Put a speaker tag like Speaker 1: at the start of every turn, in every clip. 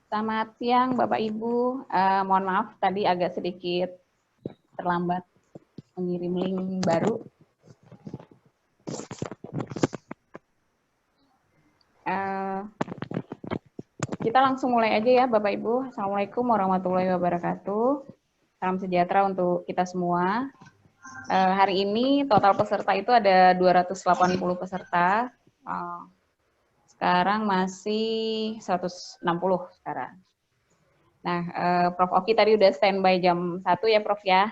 Speaker 1: Selamat siang Bapak Ibu. Mohon maaf tadi agak sedikit terlambat mengirim link baru. Kita langsung mulai aja ya Bapak Ibu. Assalamualaikum warahmatullahi wabarakatuh. Salam sejahtera untuk kita semua. Hari ini total peserta itu ada 280 peserta. Sekarang masih 160 sekarang. Nah, Prof. Oki tadi udah standby jam 1 ya, Prof ya.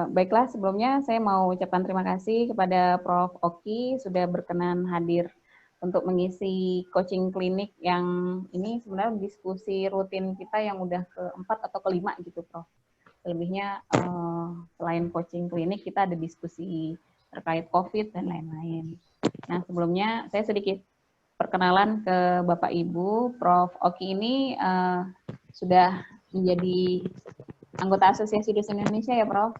Speaker 1: Baiklah, sebelumnya saya mau ucapkan terima kasih kepada Prof. Oki sudah berkenan hadir untuk mengisi coaching klinik yang ini sebenarnya diskusi rutin kita yang udah keempat atau kelima gitu, Prof. Selebihnya selain coaching klinik kita ada diskusi terkait COVID dan lain-lain. Nah, sebelumnya saya sedikit perkenalan ke Bapak Ibu. Prof. Oki ini sudah menjadi anggota Asosiasi Dosen Indonesia ya, Prof?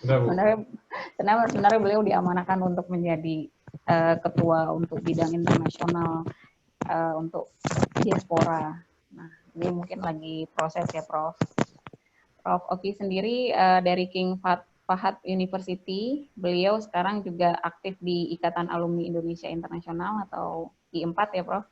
Speaker 1: Sebenarnya beliau diamanahkan untuk menjadi ketua untuk bidang internasional untuk diaspora. Nah, ini mungkin lagi proses ya, Prof. Prof. Oki sendiri dari King Fahd University, beliau sekarang juga aktif di Ikatan Alumni Indonesia Internasional atau I4 ya, Prof.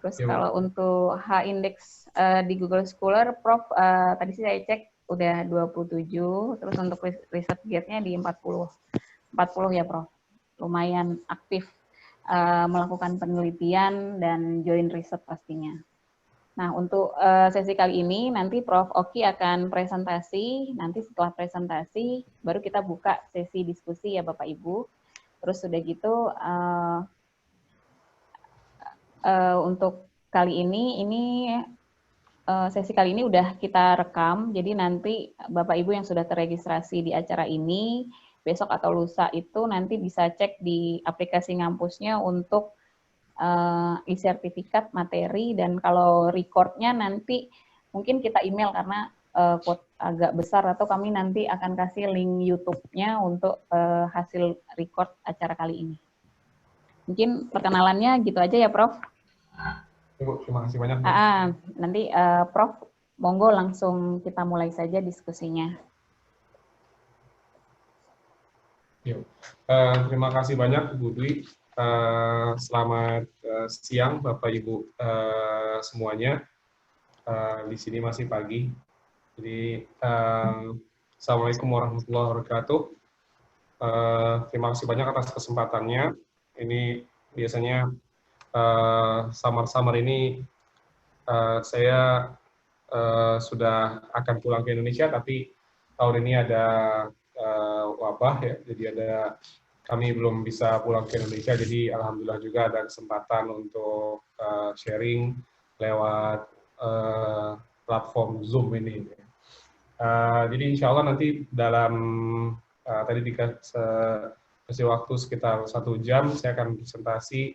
Speaker 1: Terus kalau untuk H-Index di Google Scholar, Prof, tadi sih saya cek udah 27, terus untuk riset gate-nya di 40 ya, Prof. Lumayan aktif melakukan penelitian dan join riset pastinya. Nah, untuk sesi kali ini nanti Prof. Oki akan presentasi, nanti setelah presentasi baru kita buka sesi diskusi ya Bapak Ibu. Terus sudah gitu untuk kali ini sesi kali ini udah kita rekam, jadi nanti Bapak Ibu yang sudah terregistrasi di acara ini besok atau lusa itu nanti bisa cek di aplikasi ngampusnya untuk e-sertifikat materi, dan kalau recordnya nanti mungkin kita email karena agak besar, atau kami nanti akan kasih link YouTube-nya untuk hasil record acara kali ini. Mungkin perkenalannya gitu aja ya, Prof.
Speaker 2: Ibu, terima kasih banyak.
Speaker 1: Nanti Prof, monggo langsung kita mulai saja diskusinya.
Speaker 2: Terima kasih banyak Bu Dwi. Selamat siang Bapak Ibu semuanya. Di sini masih pagi. Jadi Assalamualaikum warahmatullahi wabarakatuh. Terima kasih banyak atas kesempatannya. Ini biasanya summer ini saya sudah akan pulang ke Indonesia, tapi tahun ini ada wabah ya, jadi kami belum bisa pulang ke Indonesia, jadi alhamdulillah juga ada kesempatan untuk sharing lewat platform Zoom ini. Jadi insya Allah nanti dalam tadi dikasih waktu sekitar 1 jam, saya akan presentasi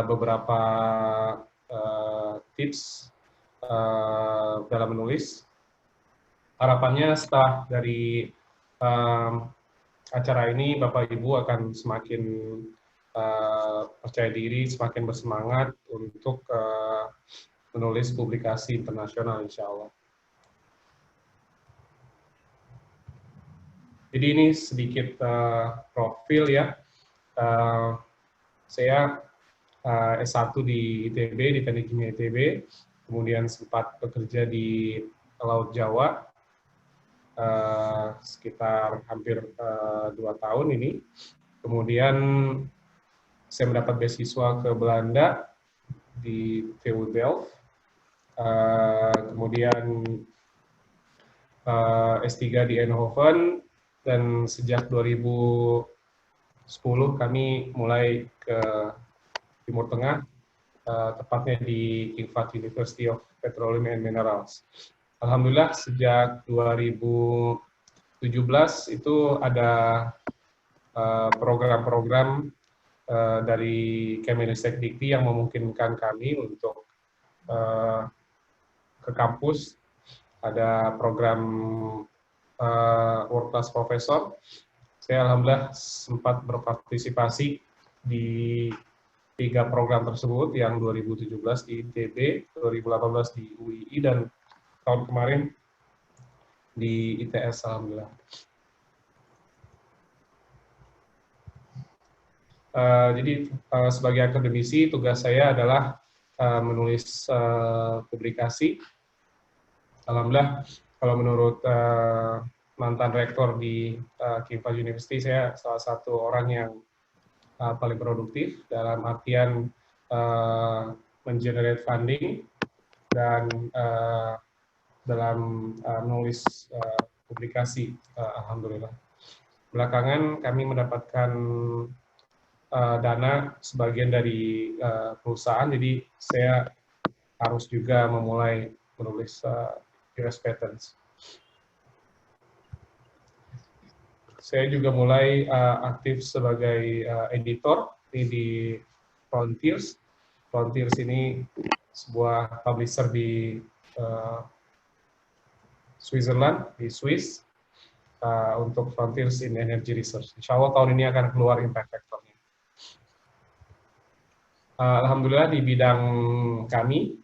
Speaker 2: beberapa tips dalam menulis. Harapannya setelah dari acara ini Bapak Ibu akan semakin percaya diri, semakin bersemangat untuk menulis publikasi internasional insya Allah. Jadi ini sedikit profil ya. Saya S1 di ITB, di Teknik Kimia ITB, kemudian sempat bekerja di Laut Jawa sekitar hampir 2 tahun ini. Kemudian saya mendapat beasiswa ke Belanda di TU Delft. Kemudian S3 di Eindhoven, dan sejak 2010 kami mulai ke Timur Tengah, tepatnya di King Fahd University of Petroleum and Minerals. Alhamdulillah sejak 2017 itu ada program-program dari Kemenristek Dikti yang memungkinkan kami untuk ke kampus. Ada program World Class Professor. Saya alhamdulillah sempat berpartisipasi di tiga program tersebut, yang 2017 di ITB, 2018 di UII, dan tahun kemarin di ITS, alhamdulillah. Jadi sebagai akademisi, tugas saya adalah menulis publikasi. Alhamdulillah, kalau menurut mantan rektor di King's University, saya salah satu orang yang paling produktif dalam artian mengenerate funding dan dalam menulis publikasi, alhamdulillah. Belakangan kami mendapatkan dana sebagian dari perusahaan, jadi saya harus juga memulai menulis US patents. Saya juga mulai aktif sebagai editor di Frontiers. Frontiers ini sebuah publisher di Switzerland, di Swiss, untuk Frontiers in Energy Research. Insya Allah tahun ini akan keluar impact factor-nya. Alhamdulillah di bidang kami,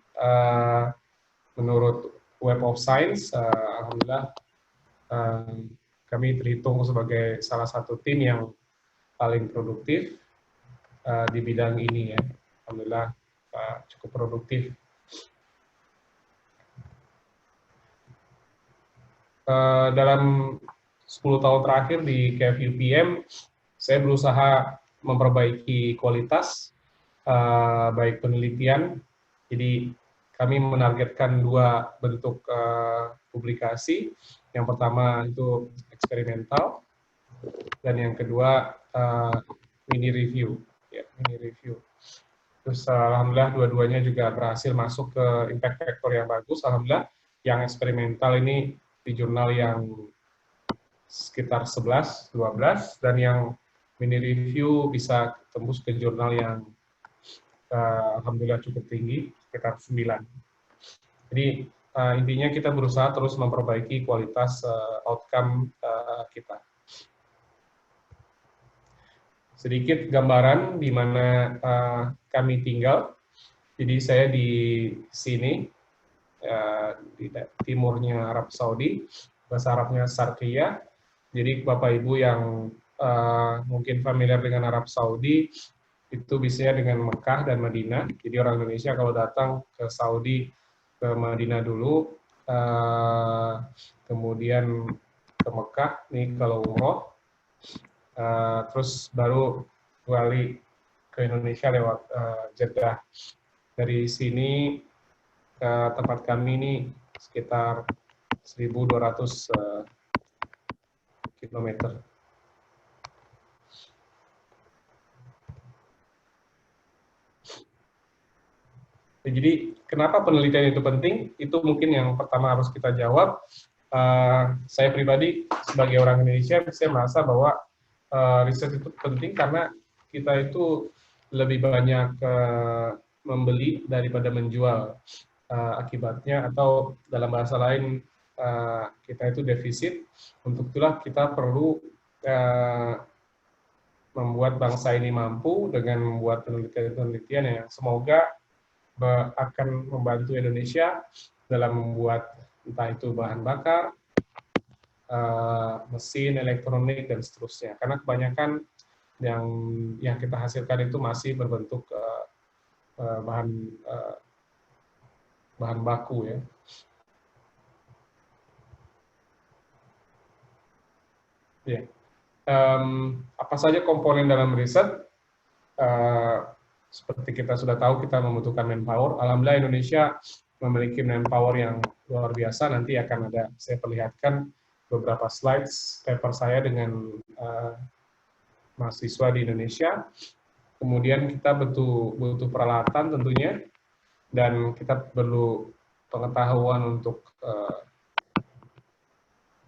Speaker 2: menurut Web of Science, alhamdulillah kami terhitung sebagai salah satu tim yang paling produktif di bidang ini ya. Alhamdulillah cukup produktif. Dalam 10 tahun terakhir di KFUPM, saya berusaha memperbaiki kualitas baik penelitian. Jadi kami menargetkan dua bentuk publikasi. Yang pertama itu eksperimental, dan yang kedua mini review. Ya, mini review. Terus alhamdulillah dua-duanya juga berhasil masuk ke impact factor yang bagus. Alhamdulillah yang eksperimental ini di jurnal yang sekitar 11, 12, dan yang mini review bisa tembus ke jurnal yang alhamdulillah cukup tinggi, sekitar 9. Jadi intinya kita berusaha terus memperbaiki kualitas outcome kita. Sedikit gambaran di mana kami tinggal. Jadi saya di sini, di timurnya Arab Saudi, bahasa Arabnya Sarqiyah. Jadi Bapak Ibu yang mungkin familiar dengan Arab Saudi, itu biasanya dengan Mekah dan Madinah. Jadi orang Indonesia kalau datang ke Saudi, ke Madinah dulu, kemudian ke Mekah, nih kalau umroh, terus baru kembali ke Indonesia lewat Jeddah. Dari sini ke tempat kami ini sekitar 1.200 kilometer. Jadi kenapa penelitian itu penting? Itu mungkin yang pertama harus kita jawab. Saya pribadi sebagai orang Indonesia saya merasa bahwa riset itu penting karena kita itu lebih banyak membeli daripada menjual. Akibatnya, atau dalam bahasa lain kita itu defisit. Untuk itulah kita perlu membuat bangsa ini mampu dengan membuat penelitian-penelitian yang semoga akan membantu Indonesia dalam membuat entah itu bahan bakar, mesin, elektronik, dan seterusnya. Karena kebanyakan yang kita hasilkan itu masih berbentuk bahan baku ya. Ya. Apa saja komponen dalam riset? Seperti kita sudah tahu, kita membutuhkan manpower. Alhamdulillah Indonesia memiliki manpower yang luar biasa. Nanti akan ada, saya perlihatkan beberapa slides paper saya dengan mahasiswa di Indonesia. Kemudian kita butuh peralatan tentunya, dan kita perlu pengetahuan untuk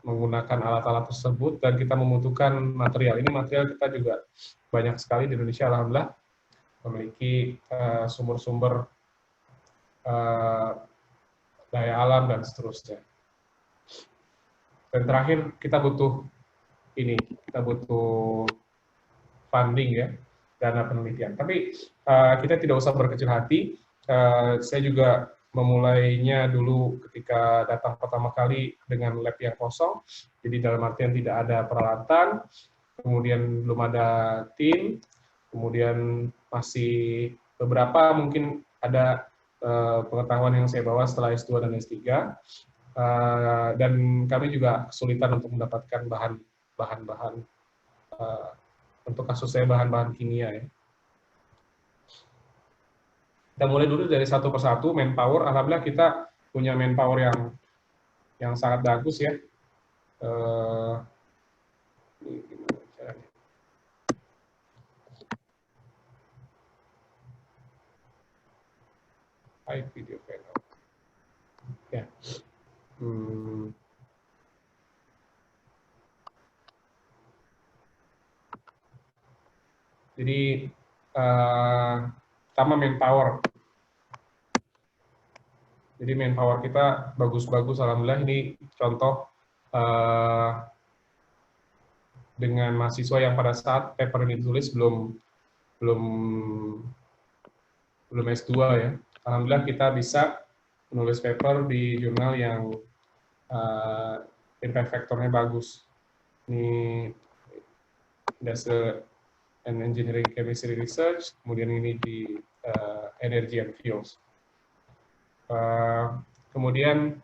Speaker 2: menggunakan alat-alat tersebut, dan kita membutuhkan material. Ini material kita juga banyak sekali di Indonesia, alhamdulillah, memiliki sumber-sumber daya alam dan seterusnya. Dan terakhir kita butuh funding ya. dana penelitian. Tapi kita tidak usah berkecil hati. Saya juga memulainya dulu ketika datang pertama kali dengan lab yang kosong. Jadi dalam artian tidak ada peralatan, kemudian belum ada tim, kemudian masih beberapa mungkin ada pengetahuan yang saya bawa setelah S2 dan S3, dan kami juga kesulitan untuk mendapatkan bahan-bahan, untuk kasus saya bahan-bahan kimia ya. Kita mulai dulu dari satu persatu, manpower. Alhamdulillah kita punya manpower yang sangat bagus ya. Ini gimana caranya? Hide video panel. Ya. Jadi pertama manpower. Jadi manpower kita bagus-bagus, alhamdulillah. Ini contoh dengan mahasiswa yang pada saat paper ini ditulis belum S2 ya. Alhamdulillah kita bisa menulis paper di jurnal yang impact factor-nya bagus. Ini Industrial and Engineering Chemistry Research, kemudian ini di Energy and Fuels. Kemudian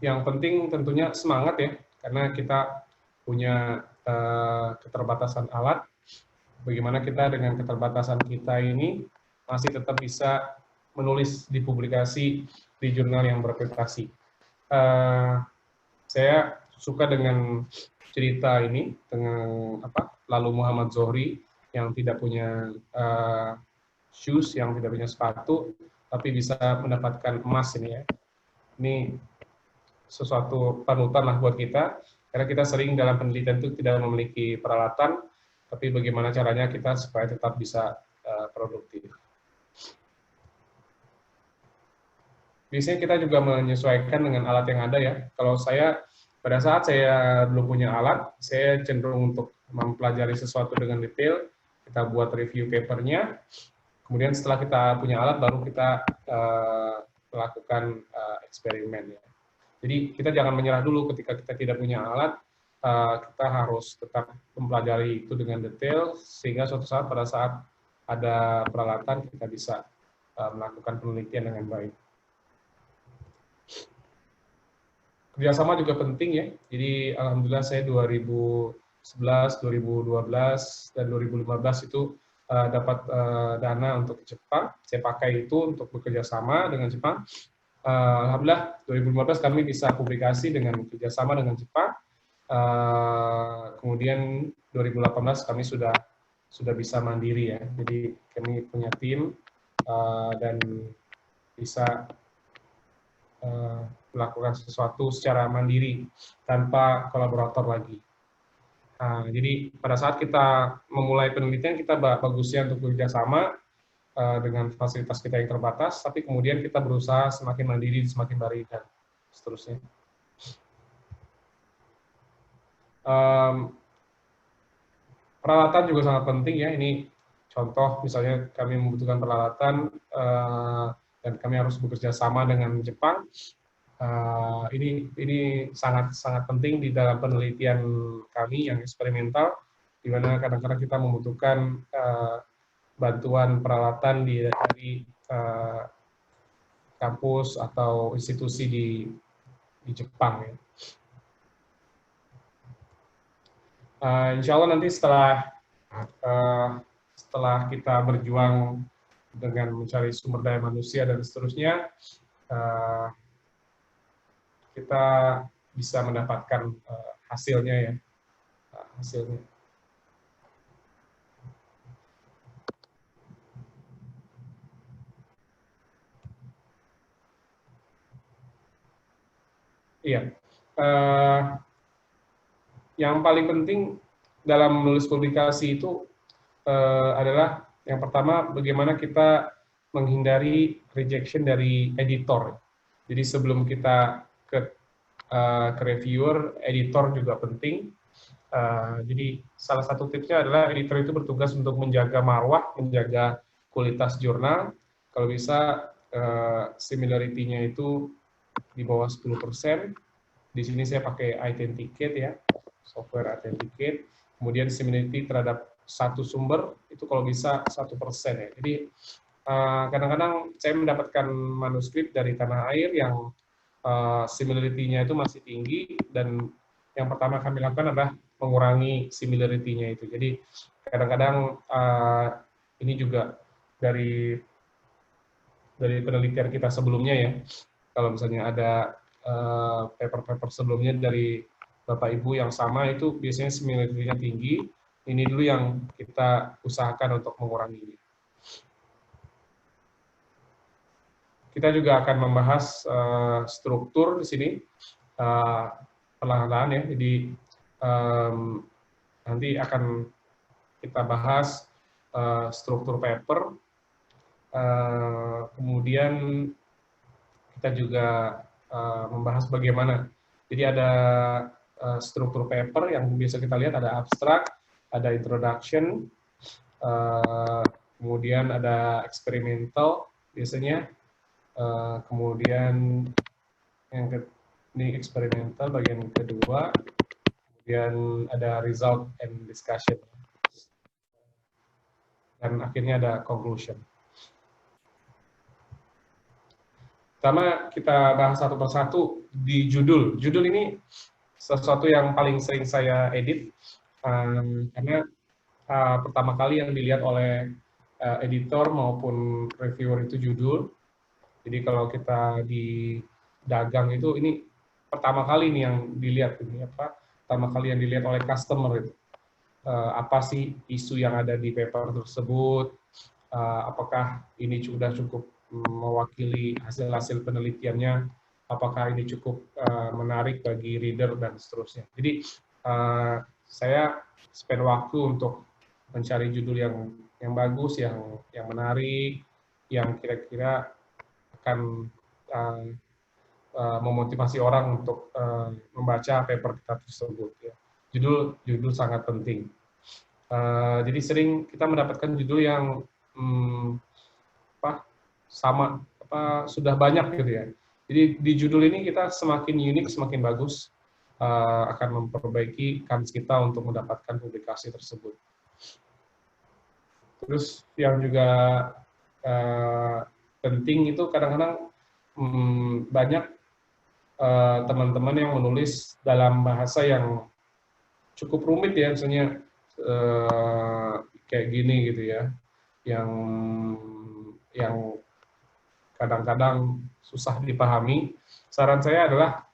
Speaker 2: yang penting tentunya semangat ya, karena kita punya keterbatasan alat. Bagaimana kita dengan keterbatasan kita ini masih tetap bisa menulis di publikasi di jurnal yang berprestasi. Saya suka dengan cerita ini dengan lalu Muhammad Zohri yang tidak punya shoes, yang tidak punya sepatu, tapi bisa mendapatkan emas ini ya. Ini sesuatu panutan lah buat kita, karena kita sering dalam penelitian itu tidak memiliki peralatan, tapi bagaimana caranya kita supaya tetap bisa produktif. Biasanya kita juga menyesuaikan dengan alat yang ada ya. Kalau saya, pada saat saya belum punya alat, saya cenderung untuk mempelajari sesuatu dengan detail, kita buat review papernya, kemudian setelah kita punya alat, baru kita melakukan eksperimen ya. Jadi kita jangan menyerah dulu ketika kita tidak punya alat, kita harus tetap mempelajari itu dengan detail, sehingga suatu saat pada saat ada peralatan kita bisa melakukan penelitian dengan baik. Kerjasama juga penting ya, jadi alhamdulillah saya 2011, 2012, dan 2015 itu dapat dana untuk ke Jepang, saya pakai itu untuk bekerja sama dengan Jepang. Alhamdulillah 2015 kami bisa publikasi dengan kerjasama dengan Jepang. Kemudian 2018 kami sudah bisa mandiri ya, jadi kami punya tim dan bisa melakukan sesuatu secara mandiri tanpa kolaborator lagi. Nah, jadi pada saat kita memulai penelitian, kita bagusnya untuk bekerja sama dengan fasilitas kita yang terbatas, tapi kemudian kita berusaha semakin mandiri, semakin baik, dan seterusnya. Peralatan juga sangat penting ya. Ini contoh, misalnya kami membutuhkan peralatan dan kami harus bekerja sama dengan Jepang. Ini sangat penting di dalam penelitian kami yang eksperimental, di mana kadang-kadang kita membutuhkan bantuan peralatan dari kampus atau institusi di Jepang. Ya. Insya Allah nanti setelah kita berjuang dengan mencari sumber daya manusia dan seterusnya, kita bisa mendapatkan hasilnya ya, hasilnya. Iya. Yang paling penting dalam menulis publikasi itu adalah yang pertama bagaimana kita menghindari rejection dari editor. Jadi sebelum kita ke reviewer, editor juga penting. Jadi salah satu tipsnya adalah editor itu bertugas untuk menjaga marwah, menjaga kualitas jurnal. Kalau bisa similarity-nya itu di bawah 10%. Di sini saya pakai Authenticate ya, software Authenticate. Kemudian similarity terhadap satu sumber itu kalau bisa 1% ya. Jadi kadang-kadang saya mendapatkan manuskrip dari tanah air yang similarity-nya itu masih tinggi, dan yang pertama kami lakukan adalah mengurangi similarity-nya itu. Jadi kadang-kadang ini juga dari penelitian kita sebelumnya ya, kalau misalnya ada paper-paper sebelumnya dari Bapak Ibu yang sama, itu biasanya similarity-nya tinggi, ini dulu yang kita usahakan untuk menguranginya. Kita juga akan membahas struktur di sini perlahan-lahan ya. Jadi nanti akan kita bahas struktur paper. Kemudian kita juga membahas bagaimana. Jadi ada struktur paper yang biasa kita lihat, ada abstrak, ada introduction, kemudian ada experimental biasanya. Kemudian ini eksperimental bagian kedua, kemudian ada result and discussion, dan akhirnya ada conclusion. Pertama kita bahas satu persatu di judul. Judul ini sesuatu yang paling sering saya edit, karena pertama kali yang dilihat oleh editor maupun reviewer itu judul. Jadi kalau kita di dagang itu, ini pertama kali nih yang dilihat, ini apa? Pertama kali yang dilihat oleh customer itu. Apa sih isu yang ada di paper tersebut? Apakah ini sudah cukup mewakili hasil-hasil penelitiannya? Apakah ini cukup menarik bagi reader dan seterusnya. Jadi saya spend waktu untuk mencari judul yang bagus, yang menarik, yang kira-kira akan memotivasi orang untuk membaca paper kita tersebut. Ya. Judul sangat penting. Jadi sering kita mendapatkan judul yang sudah banyak gitu ya. Jadi di judul ini kita semakin unik, semakin bagus, akan memperbaiki kans kita untuk mendapatkan publikasi tersebut. Terus yang juga penting itu kadang-kadang banyak teman-teman yang menulis dalam bahasa yang cukup rumit ya, misalnya kayak gini gitu ya, yang kadang-kadang susah dipahami. Saran saya adalah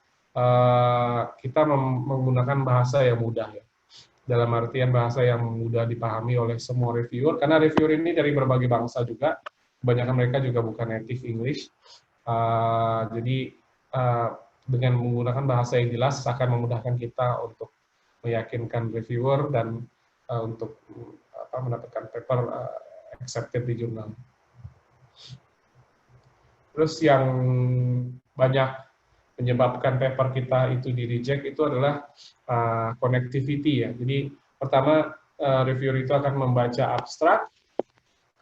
Speaker 2: kita menggunakan bahasa yang mudah ya, dalam artian bahasa yang mudah dipahami oleh semua reviewer, karena reviewer ini dari berbagai bangsa juga, kebanyakan mereka juga bukan native English. Jadi dengan menggunakan bahasa yang jelas akan memudahkan kita untuk meyakinkan reviewer dan untuk mendapatkan paper accepted di jurnal. Terus yang banyak menyebabkan paper kita itu di reject itu adalah connectivity ya. Jadi pertama reviewer itu akan membaca abstrak,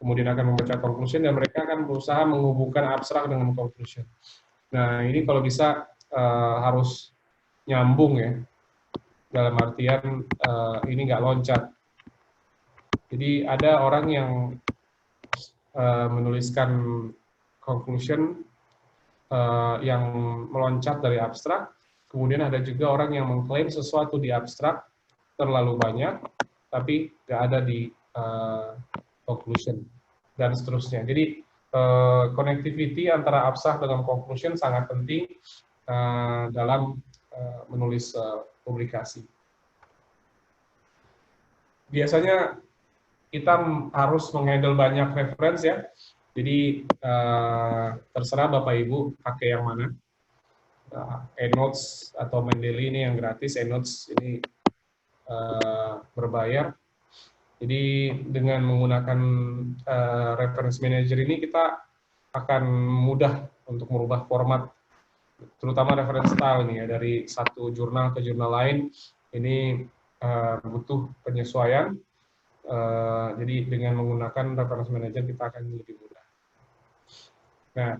Speaker 2: kemudian akan membaca conclusion, dan mereka akan berusaha menghubungkan abstrak dengan conclusion. Nah ini kalau bisa harus nyambung ya, dalam artian ini nggak loncat. Jadi ada orang yang menuliskan conclusion yang meloncat dari abstrak, kemudian ada juga orang yang mengklaim sesuatu di abstrak terlalu banyak, tapi nggak ada di conclusion, dan seterusnya. Jadi connectivity antara abstrak dengan conclusion sangat penting dalam menulis publikasi. Biasanya kita harus menghandle banyak reference ya. Jadi terserah Bapak Ibu pakai yang mana. EndNotes atau Mendeley ini yang gratis, EndNotes ini berbayar. Jadi dengan menggunakan reference manager ini kita akan mudah untuk merubah format, terutama reference style nih ya, dari satu jurnal ke jurnal lain. Ini butuh penyesuaian. Jadi dengan menggunakan reference manager kita akan lebih mudah. Nah,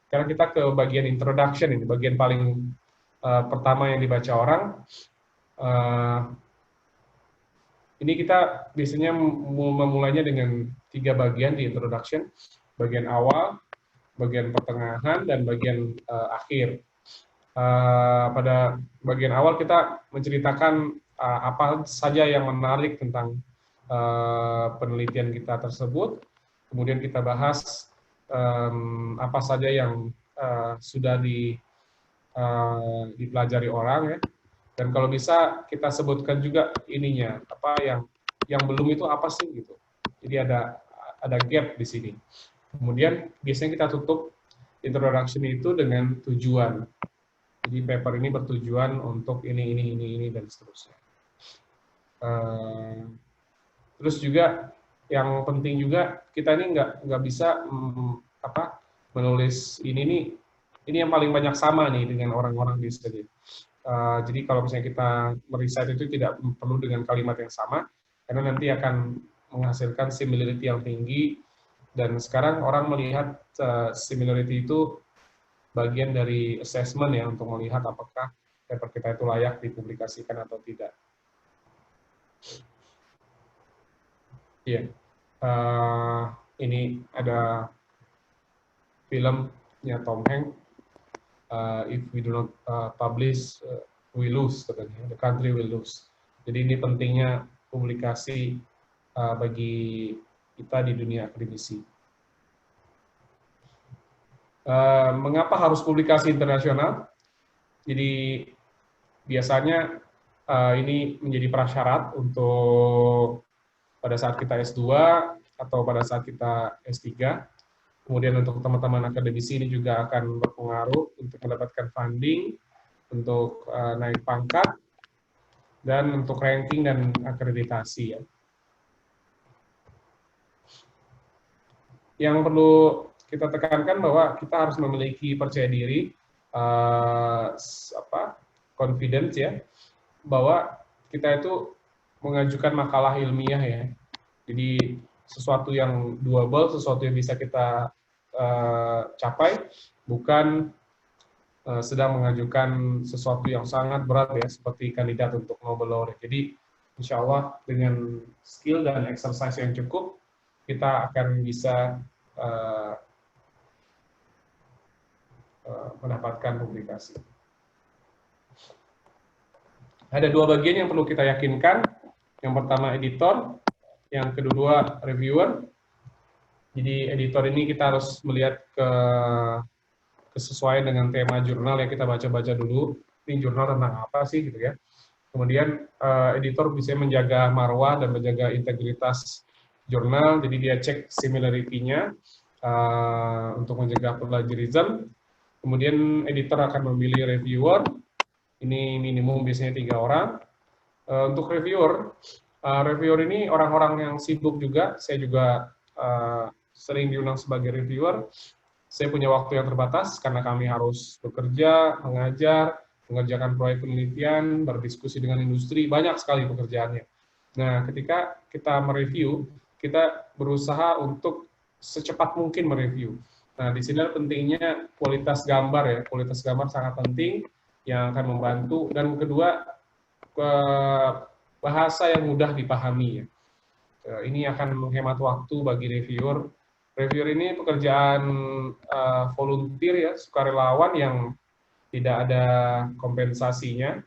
Speaker 2: sekarang kita ke bagian introduction ini, bagian paling pertama yang dibaca orang. Ini kita biasanya memulainya dengan 3 bagian di introduction, bagian awal, bagian pertengahan, dan bagian akhir. Pada bagian awal kita menceritakan apa saja yang menarik tentang penelitian kita tersebut, kemudian kita bahas apa saja yang sudah dipelajari orang, ya. Dan kalau bisa kita sebutkan juga ininya, apa yang belum itu apa sih gitu. Jadi ada gap di sini. Kemudian biasanya kita tutup introduction itu dengan tujuan. Jadi paper ini bertujuan untuk ini dan seterusnya. Terus juga yang penting juga kita ini nggak bisa menulis ini yang paling banyak sama nih dengan orang-orang di sini. Jadi kalau misalnya kita meriset itu tidak perlu dengan kalimat yang sama, karena nanti akan menghasilkan similarity yang tinggi, dan sekarang orang melihat similarity itu bagian dari assessment ya, untuk melihat apakah paper kita itu layak dipublikasikan atau tidak. Iya, ini ada filmnya Tom Hanks, if we do not publish, we lose, katanya. The country will lose. Jadi ini pentingnya publikasi bagi kita di dunia akademisi. Mengapa harus publikasi internasional? Jadi biasanya ini menjadi prasyarat untuk pada saat kita S2 atau pada saat kita S3. Kemudian untuk teman-teman akademisi ini juga akan berpengaruh untuk mendapatkan funding, untuk naik pangkat, dan untuk ranking dan akreditasi. Ya. Yang perlu kita tekankan bahwa kita harus memiliki percaya diri, confidence ya, bahwa kita itu mengajukan makalah ilmiah ya. Jadi sesuatu yang doable, sesuatu yang bisa kita capai, bukan sedang mengajukan sesuatu yang sangat berat ya, seperti kandidat untuk Nobel Laureate. Jadi insya Allah dengan skill dan exercise yang cukup, kita akan bisa mendapatkan publikasi. Ada 2 bagian yang perlu kita yakinkan. Yang pertama editor, yang kedua reviewer. Jadi editor ini kita harus melihat kesesuaian dengan tema jurnal yang kita baca-baca dulu. Ini jurnal tentang apa sih gitu ya. Kemudian editor bisa menjaga marwah dan menjaga integritas jurnal. Jadi dia cek similarity-nya untuk menjaga plagiarism. Kemudian editor akan memilih reviewer. Ini minimum biasanya 3 orang. Untuk reviewer ini orang-orang yang sibuk juga. Saya juga sering diundang sebagai reviewer. Saya punya waktu yang terbatas karena kami harus bekerja, mengajar, mengerjakan proyek penelitian, berdiskusi dengan industri, banyak sekali pekerjaannya. Nah, ketika kita mereview, kita berusaha untuk secepat mungkin mereview. Nah, di sini pentingnya kualitas gambar ya. Kualitas gambar sangat penting yang akan membantu. Dan kedua, bahasa yang mudah dipahami ya. Ini akan menghemat waktu bagi reviewer. Reviewer ini pekerjaan volunteer ya, sukarelawan yang tidak ada kompensasinya.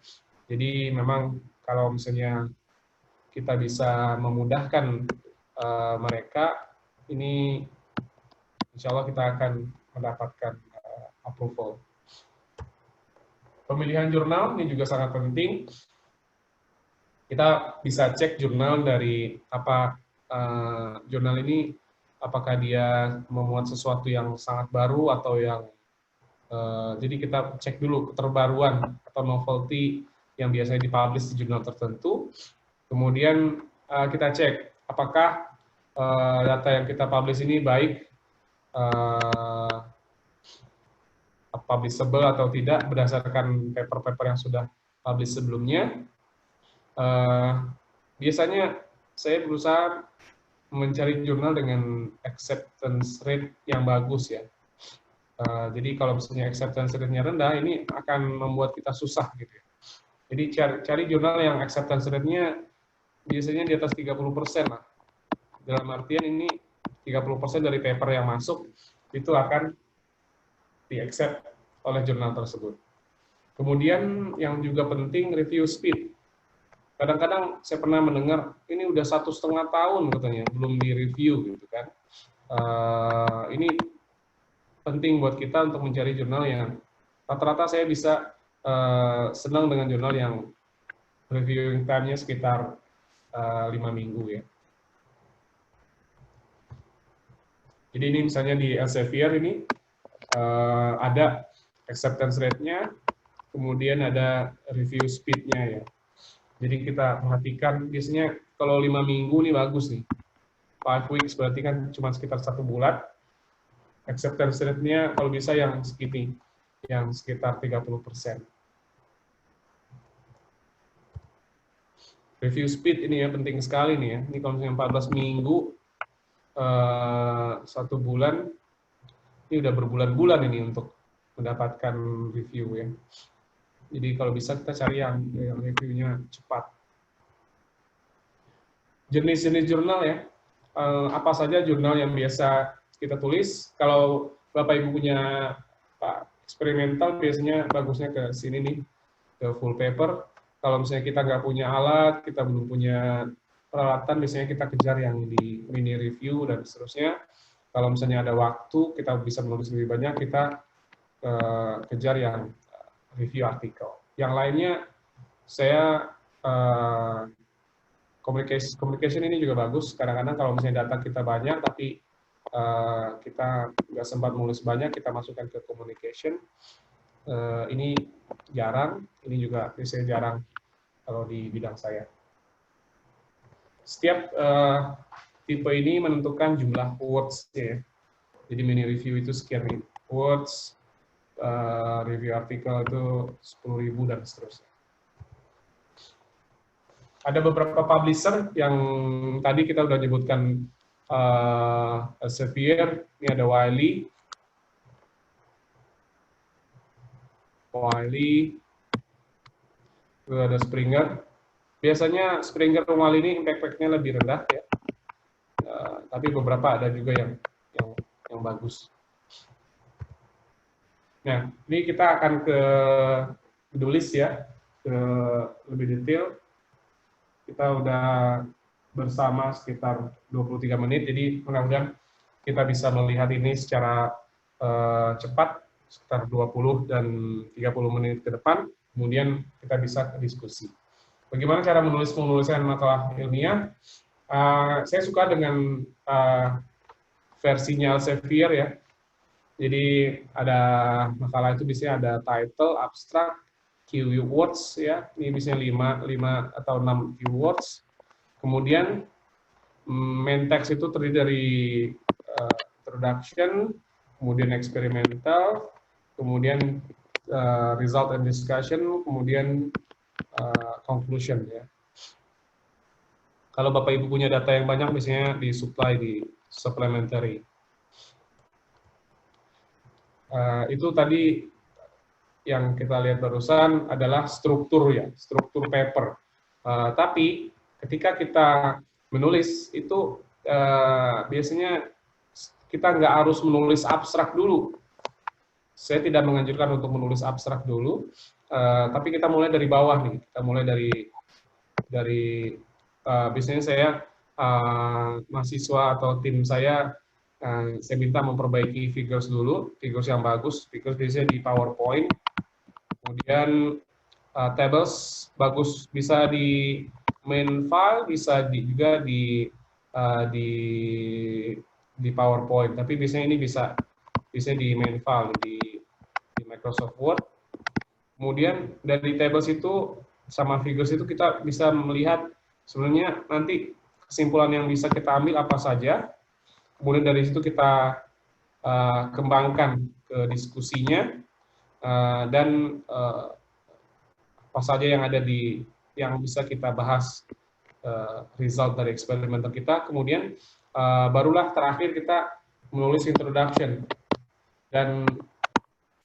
Speaker 2: Jadi memang kalau misalnya kita bisa memudahkan mereka, ini insya Allah kita akan mendapatkan approval. Pemilihan jurnal ini juga sangat penting. Kita bisa cek jurnal dari jurnal ini, apakah dia memuat sesuatu yang sangat baru atau yang jadi kita cek dulu keterbaruan atau novelty yang biasanya dipublish di jurnal tertentu. Kemudian kita cek apakah data yang kita publish ini baik, publishable atau tidak berdasarkan paper-paper yang sudah publish sebelumnya. Biasanya saya berusaha mencari jurnal dengan acceptance rate yang bagus ya. Jadi kalau misalnya acceptance rate-nya rendah, ini akan membuat kita susah gitu ya. Jadi cari jurnal yang acceptance rate-nya biasanya di atas 30% lah. Dalam artian ini 30% dari paper yang masuk itu akan di-accept oleh jurnal tersebut. Kemudian yang juga penting review speed. Kadang-kadang saya pernah mendengar ini udah 1,5 tahun katanya belum di-review gitu kan. Ini penting buat kita untuk mencari jurnal yang rata-rata saya bisa senang dengan jurnal yang reviewing time-nya sekitar 5 minggu ya. Jadi ini misalnya di Elsevier ini ada acceptance rate-nya, kemudian ada review speed-nya ya. Jadi kita perhatikan biasanya kalau 5 minggu ini bagus nih. 5 weeks berarti kan cuma sekitar 1 bulan. Acceptance rate-nya kalau bisa yang segini, yang sekitar 30%. Review speed ini ya penting sekali nih ya. Ini kalau misalnya 14 minggu, 1 bulan, ini udah berbulan-bulan ini untuk mendapatkan review ya. Jadi kalau bisa kita cari yang reviewnya cepat. Jenis-jenis jurnal ya, apa saja jurnal yang biasa kita tulis. Kalau Bapak Ibu punya eksperimental, biasanya bagusnya ke sini nih, ke full paper. Kalau misalnya kita nggak punya alat, kita belum punya peralatan, biasanya kita kejar yang di mini review dan seterusnya. Kalau misalnya ada waktu, kita bisa menulis lebih banyak, kita kejar yang review artikel. Yang lainnya, saya communication ini juga bagus. Kadang-kadang kalau misalnya data kita banyak, tapi kita nggak sempat menulis banyak, kita masukkan ke communication. Ini jarang, ini juga biasanya jarang kalau di bidang saya. Setiap tipe ini menentukan jumlah words ya. Jadi mini review itu sekian words, review artikel itu 10.000 dan seterusnya. Ada beberapa publisher yang tadi kita udah nyebutkan Elsevier, ini ada Wiley, itu ada Springer. Biasanya Springer Wiley ini impact-nya lebih rendah ya, tapi beberapa ada juga yang bagus. Nah, ini kita akan ke list ya, ke lebih detail. Kita udah bersama sekitar 23 menit, jadi mudah-mudahan kita bisa melihat ini secara cepat, sekitar 20 dan 30 menit ke depan, kemudian kita bisa ke diskusi. Bagaimana cara penulisan makalah ilmiah? Saya suka dengan versinya Elsevier ya. Jadi ada makalah itu biasanya ada title, abstract, keywords ya. Ini biasanya 5 atau 6 keywords. Kemudian main text itu terdiri dari introduction, kemudian experimental, kemudian result and discussion, kemudian conclusion ya. Kalau Bapak Ibu punya data yang banyak, biasanya disupply di supplementary. Itu tadi yang kita lihat barusan adalah struktur ya, struktur paper. Tapi ketika kita menulis itu biasanya kita nggak harus menulis abstrak dulu. Saya tidak menganjurkan untuk menulis abstrak dulu, tapi kita mulai dari bawah nih. Kita mulai dari biasanya saya mahasiswa atau tim saya minta memperbaiki figures dulu, figures yang bagus, figures biasanya di PowerPoint. Kemudian tables bagus bisa di main file, bisa juga di PowerPoint, tapi biasanya ini bisa di main file di Microsoft Word. Kemudian dari tables itu sama figures itu kita bisa melihat sebenarnya nanti kesimpulan yang bisa kita ambil apa saja. Kemudian dari situ kita kembangkan ke diskusinya dan apa saja yang ada di yang bisa kita bahas result dari eksperimen kita. Kemudian barulah terakhir kita menulis introduction dan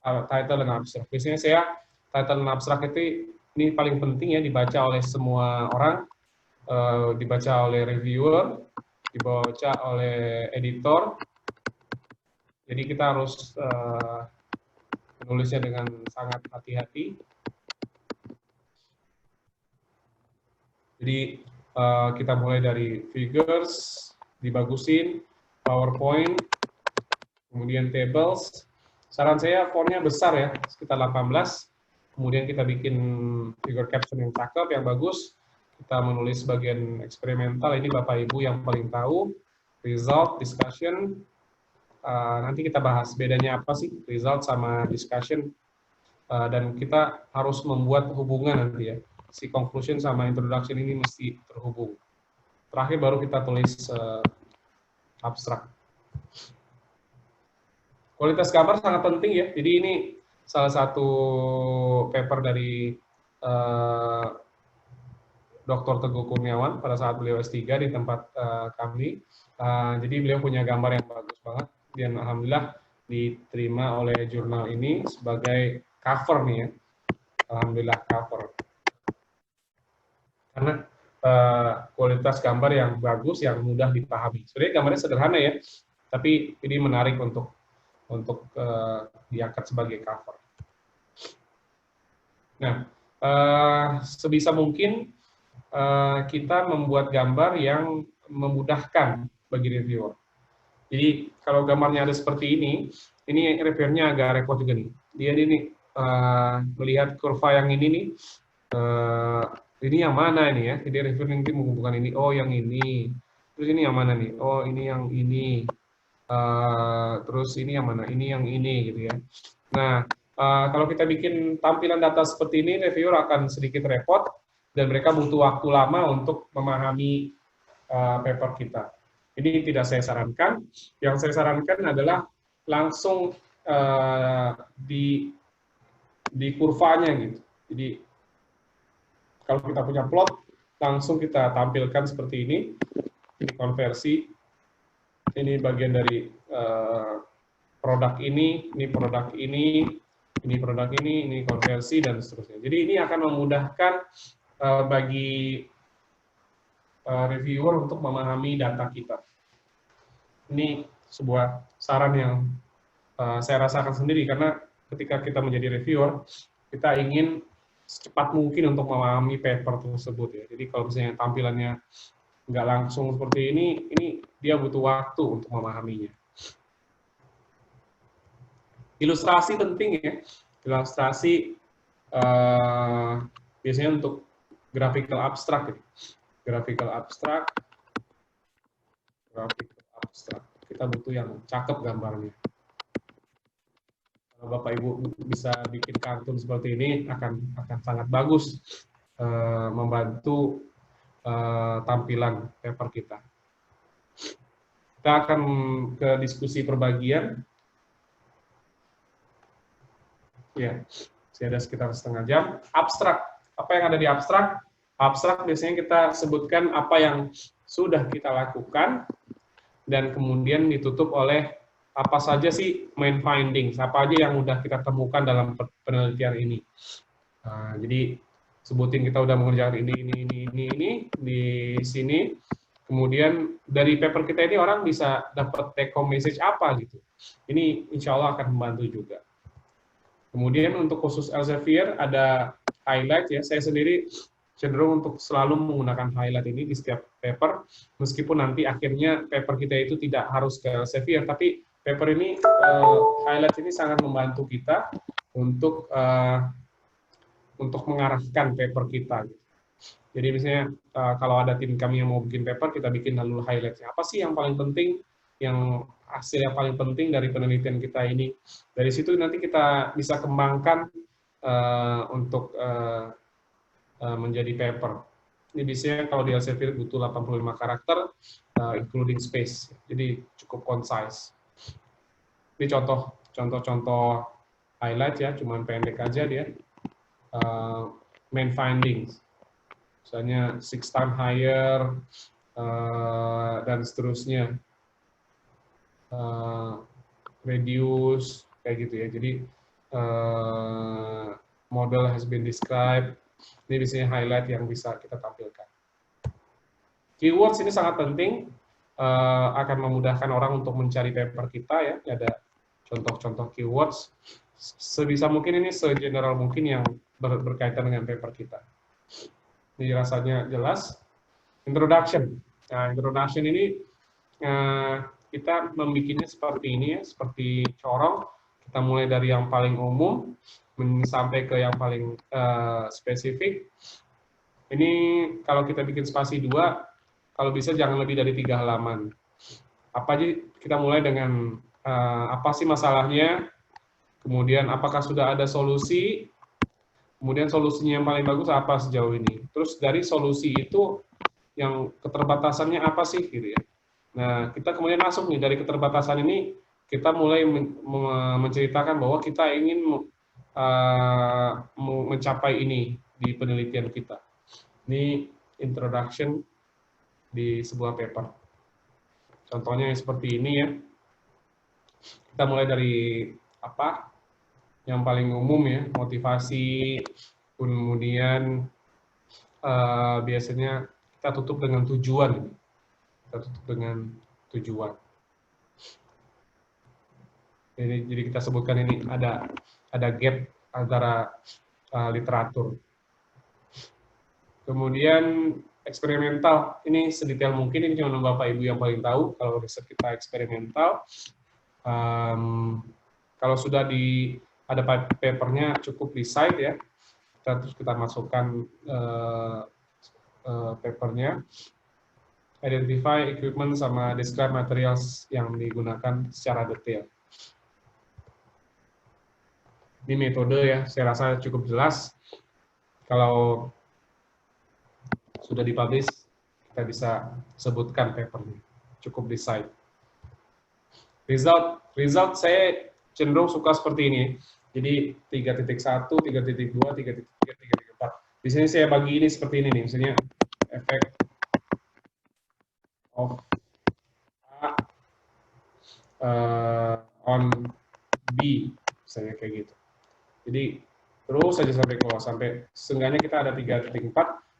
Speaker 2: title dan abstract. Biasanya saya title dan abstract itu ini paling penting ya dibaca oleh semua orang, dibaca oleh reviewer, dibaca oleh editor. Jadi kita harus menulisnya dengan sangat hati-hati. Jadi kita mulai dari figures, dibagusin, PowerPoint, kemudian tables. Saran saya fontnya besar ya, sekitar 18. Kemudian kita bikin figure caption yang cakep, yang bagus. Kita menulis bagian eksperimental, ini Bapak Ibu yang paling tahu. Result, discussion. Nanti kita bahas bedanya apa sih result sama discussion. Dan kita harus membuat hubungan nanti ya. Si conclusion sama introduction ini mesti terhubung. Terakhir baru kita tulis abstrak. Kualitas gambar sangat penting ya. Jadi ini salah satu paper dari Dr. Teguh Kurniawan pada saat beliau S3 di tempat kami. Jadi beliau punya gambar yang bagus banget. Dan alhamdulillah diterima oleh jurnal ini sebagai cover nih ya. Alhamdulillah cover. Karena kualitas gambar yang bagus, yang mudah dipahami. Sebenarnya gambarnya sederhana ya, tapi ini menarik untuk diangkat sebagai cover. Nah, sebisa mungkin kita membuat gambar yang memudahkan bagi reviewer. Jadi kalau gambarnya ada seperti ini reviewernya agak repot juga nih. Dia ini melihat kurva yang ini nih. Ini yang mana ini ya? Jadi reviewer nanti menghubungkan ini. Oh, yang ini. Terus ini yang mana nih? Oh, ini yang ini. Terus ini yang mana? Ini yang ini gitu ya. Nah, kalau kita bikin tampilan data seperti ini, reviewer akan sedikit repot dan mereka butuh waktu lama untuk memahami paper kita. Ini tidak saya sarankan. Yang saya sarankan adalah langsung di kurvanya gitu. Jadi kalau kita punya plot, langsung kita tampilkan seperti ini. Ini konversi. Ini bagian dari produk ini produk ini produk ini konversi, dan seterusnya. Jadi ini akan memudahkan bagi reviewer untuk memahami data kita. Ini sebuah saran yang saya rasakan sendiri, karena ketika kita menjadi reviewer, kita ingin secepat mungkin untuk memahami paper tersebut ya. Jadi kalau misalnya tampilannya nggak langsung seperti ini dia butuh waktu untuk memahaminya. Ilustrasi penting ya. Ilustrasi biasanya untuk graphical abstract. Graphical abstract. Kita butuh yang cakep gambarnya. Kalau Bapak Ibu bisa bikin kartun seperti ini akan sangat bagus membantu tampilan paper kita. Kita akan ke diskusi perbagian. Ya, masih ada sekitar setengah jam. Abstrak. Apa yang ada di abstrak? Abstrak biasanya kita sebutkan apa yang sudah kita lakukan dan kemudian ditutup oleh apa saja sih main findings, apa aja yang udah kita temukan dalam penelitian ini. Jadi sebutin kita udah mengerjakan ini di sini. Kemudian dari paper kita ini orang bisa dapat take home message apa gitu. Ini insya Allah akan membantu juga. Kemudian untuk khusus Elsevier ada highlight ya. Saya sendiri cenderung untuk selalu menggunakan highlight ini di setiap paper, meskipun nanti akhirnya paper kita itu tidak harus ke Elsevier, tapi paper ini highlight ini sangat membantu kita untuk mengarahkan paper kita. Jadi misalnya kalau ada tim kami yang mau bikin paper, kita bikin lalu highlightnya. Apa sih yang paling penting, yang hasil yang paling penting dari penelitian kita ini? Dari situ nanti kita bisa kembangkan untuk menjadi paper. Ini biasanya kalau di Elsevier butuh 85 karakter, including space. Jadi cukup concise. Ini contoh highlight ya, cuman pendek aja dia. Main findings. misalnya 6 times higher, dan seterusnya. Reduce, kayak gitu ya. Jadi, model has been described. Ini biasanya highlight yang bisa kita tampilkan. Keywords ini sangat penting, akan memudahkan orang untuk mencari paper kita ya. Ada contoh-contoh keywords. Sebisa mungkin ini segeneral mungkin yang berkaitan dengan paper kita. Ini rasanya jelas. Introduction. Nah, introduction ini kita membuatnya seperti ini ya, seperti corong. Kita mulai dari yang paling umum sampai ke yang paling spesifik. Ini kalau kita bikin spasi 2, kalau bisa jangan lebih dari 3 halaman. Apa aja, kita mulai dengan apa sih masalahnya, kemudian apakah sudah ada solusi, kemudian solusinya yang paling bagus apa sejauh ini. Terus dari solusi itu yang keterbatasannya apa sih gitu ya. Nah, kita kemudian masuk nih dari keterbatasan ini, kita mulai menceritakan bahwa kita ingin mencapai ini di penelitian kita. Ini introduction di sebuah paper. Contohnya seperti ini ya. Kita mulai dari apa? Yang paling umum ya, motivasi, kemudian biasanya kita tutup dengan tujuan. Kita tutup dengan tujuan. Jadi kita sebutkan ini ada gap antara literatur. Kemudian eksperimental, ini sedetail mungkin, ini cuma Bapak Ibu yang paling tahu kalau riset kita eksperimental. Kalau sudah ada papernya cukup di site ya, terus kita masukkan papernya, identify equipment sama describe materials yang digunakan secara detail. Ini metode ya, saya rasa cukup jelas. Kalau sudah dipublish, kita bisa sebutkan papernya, cukup di site. Result saya cenderung suka seperti ini. Jadi 3.1, 3.2, 3.3, 3.4. Di sini saya bagi ini seperti ini nih, misalnya effect of on B, misalnya kayak gitu. Jadi terus saja sampai ke bawah, sampai seenggaknya kita ada 3.4,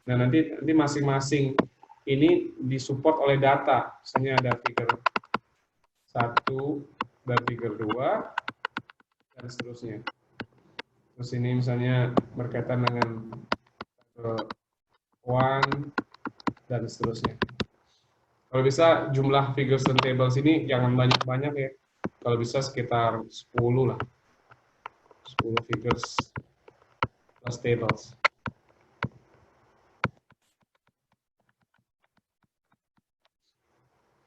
Speaker 2: dan nanti masing-masing ini disupport oleh data, misalnya ada figure 1 dan figure 2, dan seterusnya. Terus ini misalnya berkaitan dengan 1, dan seterusnya. Kalau bisa jumlah figures dan tables ini jangan banyak-banyak ya. Kalau bisa sekitar 10 lah. 10 figures plus tables.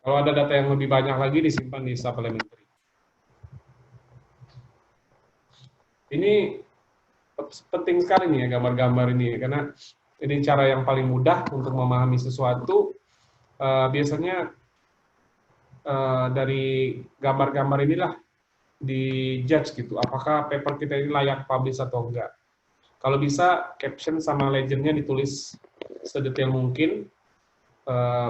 Speaker 2: Kalau ada data yang lebih banyak lagi disimpan di supplementary. Ini penting sekali nih ya gambar-gambar ini ya, karena ini cara yang paling mudah untuk memahami sesuatu. Biasanya dari gambar-gambar inilah di-judge gitu, apakah paper kita ini layak publish atau enggak. Kalau bisa, caption sama legend-nya ditulis sedetail mungkin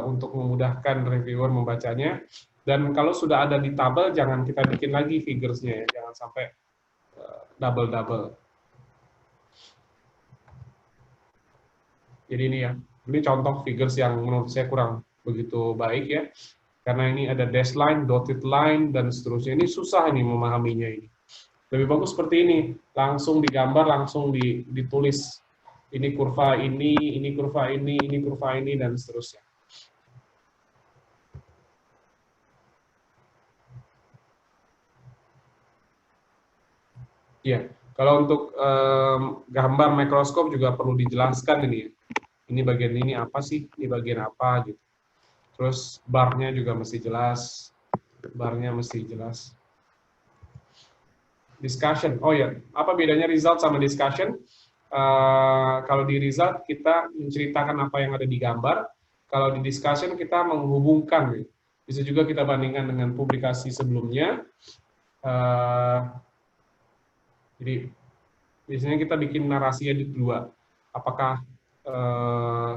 Speaker 2: untuk memudahkan reviewer membacanya. Dan kalau sudah ada di tabel, jangan kita bikin lagi figures-nya ya, jangan sampai double-double. Jadi ini ya, ini contoh figures yang menurut saya kurang begitu baik ya. Karena ini ada dash line, dotted line, dan seterusnya. Ini susah nih memahaminya ini. Lebih bagus seperti ini, langsung digambar, langsung ditulis. Ini kurva ini kurva ini kurva ini, dan seterusnya. Ya, kalau untuk gambar mikroskop juga perlu dijelaskan ini. Ini bagian ini apa sih? Ini bagian apa gitu. Terus bar-nya juga mesti jelas. Bar-nya mesti jelas. Discussion. Oh ya, apa bedanya result sama discussion? Kalau di result kita menceritakan apa yang ada di gambar. Kalau di discussion kita menghubungkan. Bisa juga kita bandingkan dengan publikasi sebelumnya. Jadi biasanya kita bikin narasinya di dua. Apakah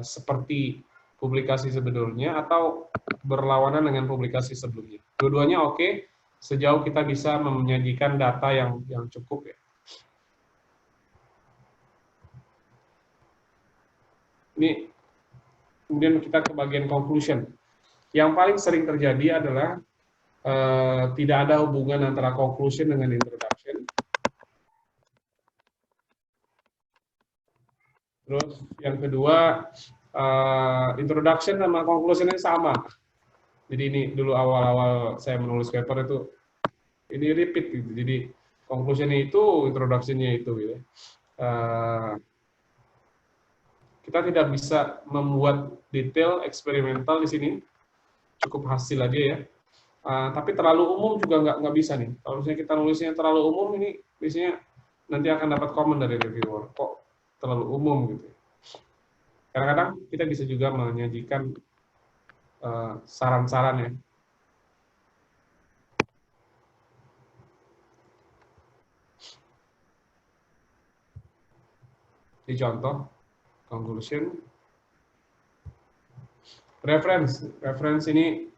Speaker 2: seperti publikasi sebelumnya atau berlawanan dengan publikasi sebelumnya. Dua-duanya oke, sejauh kita bisa menyajikan data yang cukup ya. Ini kemudian kita ke bagian conclusion. Yang paling sering terjadi adalah tidak ada hubungan antara conclusion dengan introduction. Terus yang kedua, introduction sama conclusion ini sama. Jadi ini dulu awal-awal saya menulis paper itu, ini repeat gitu. Jadi conclusion-nya itu, introduction-nya itu gitu. Kita tidak bisa membuat detail eksperimental di sini, cukup hasil aja ya. Tapi terlalu umum juga nggak bisa nih. Kalau misalnya kita nulisnya terlalu umum, ini biasanya nanti akan dapat komen dari reviewer. Kok terlalu umum gitu. Kadang-kadang kita bisa juga menyajikan saran-saran ya. Di contoh, conclusion, reference ini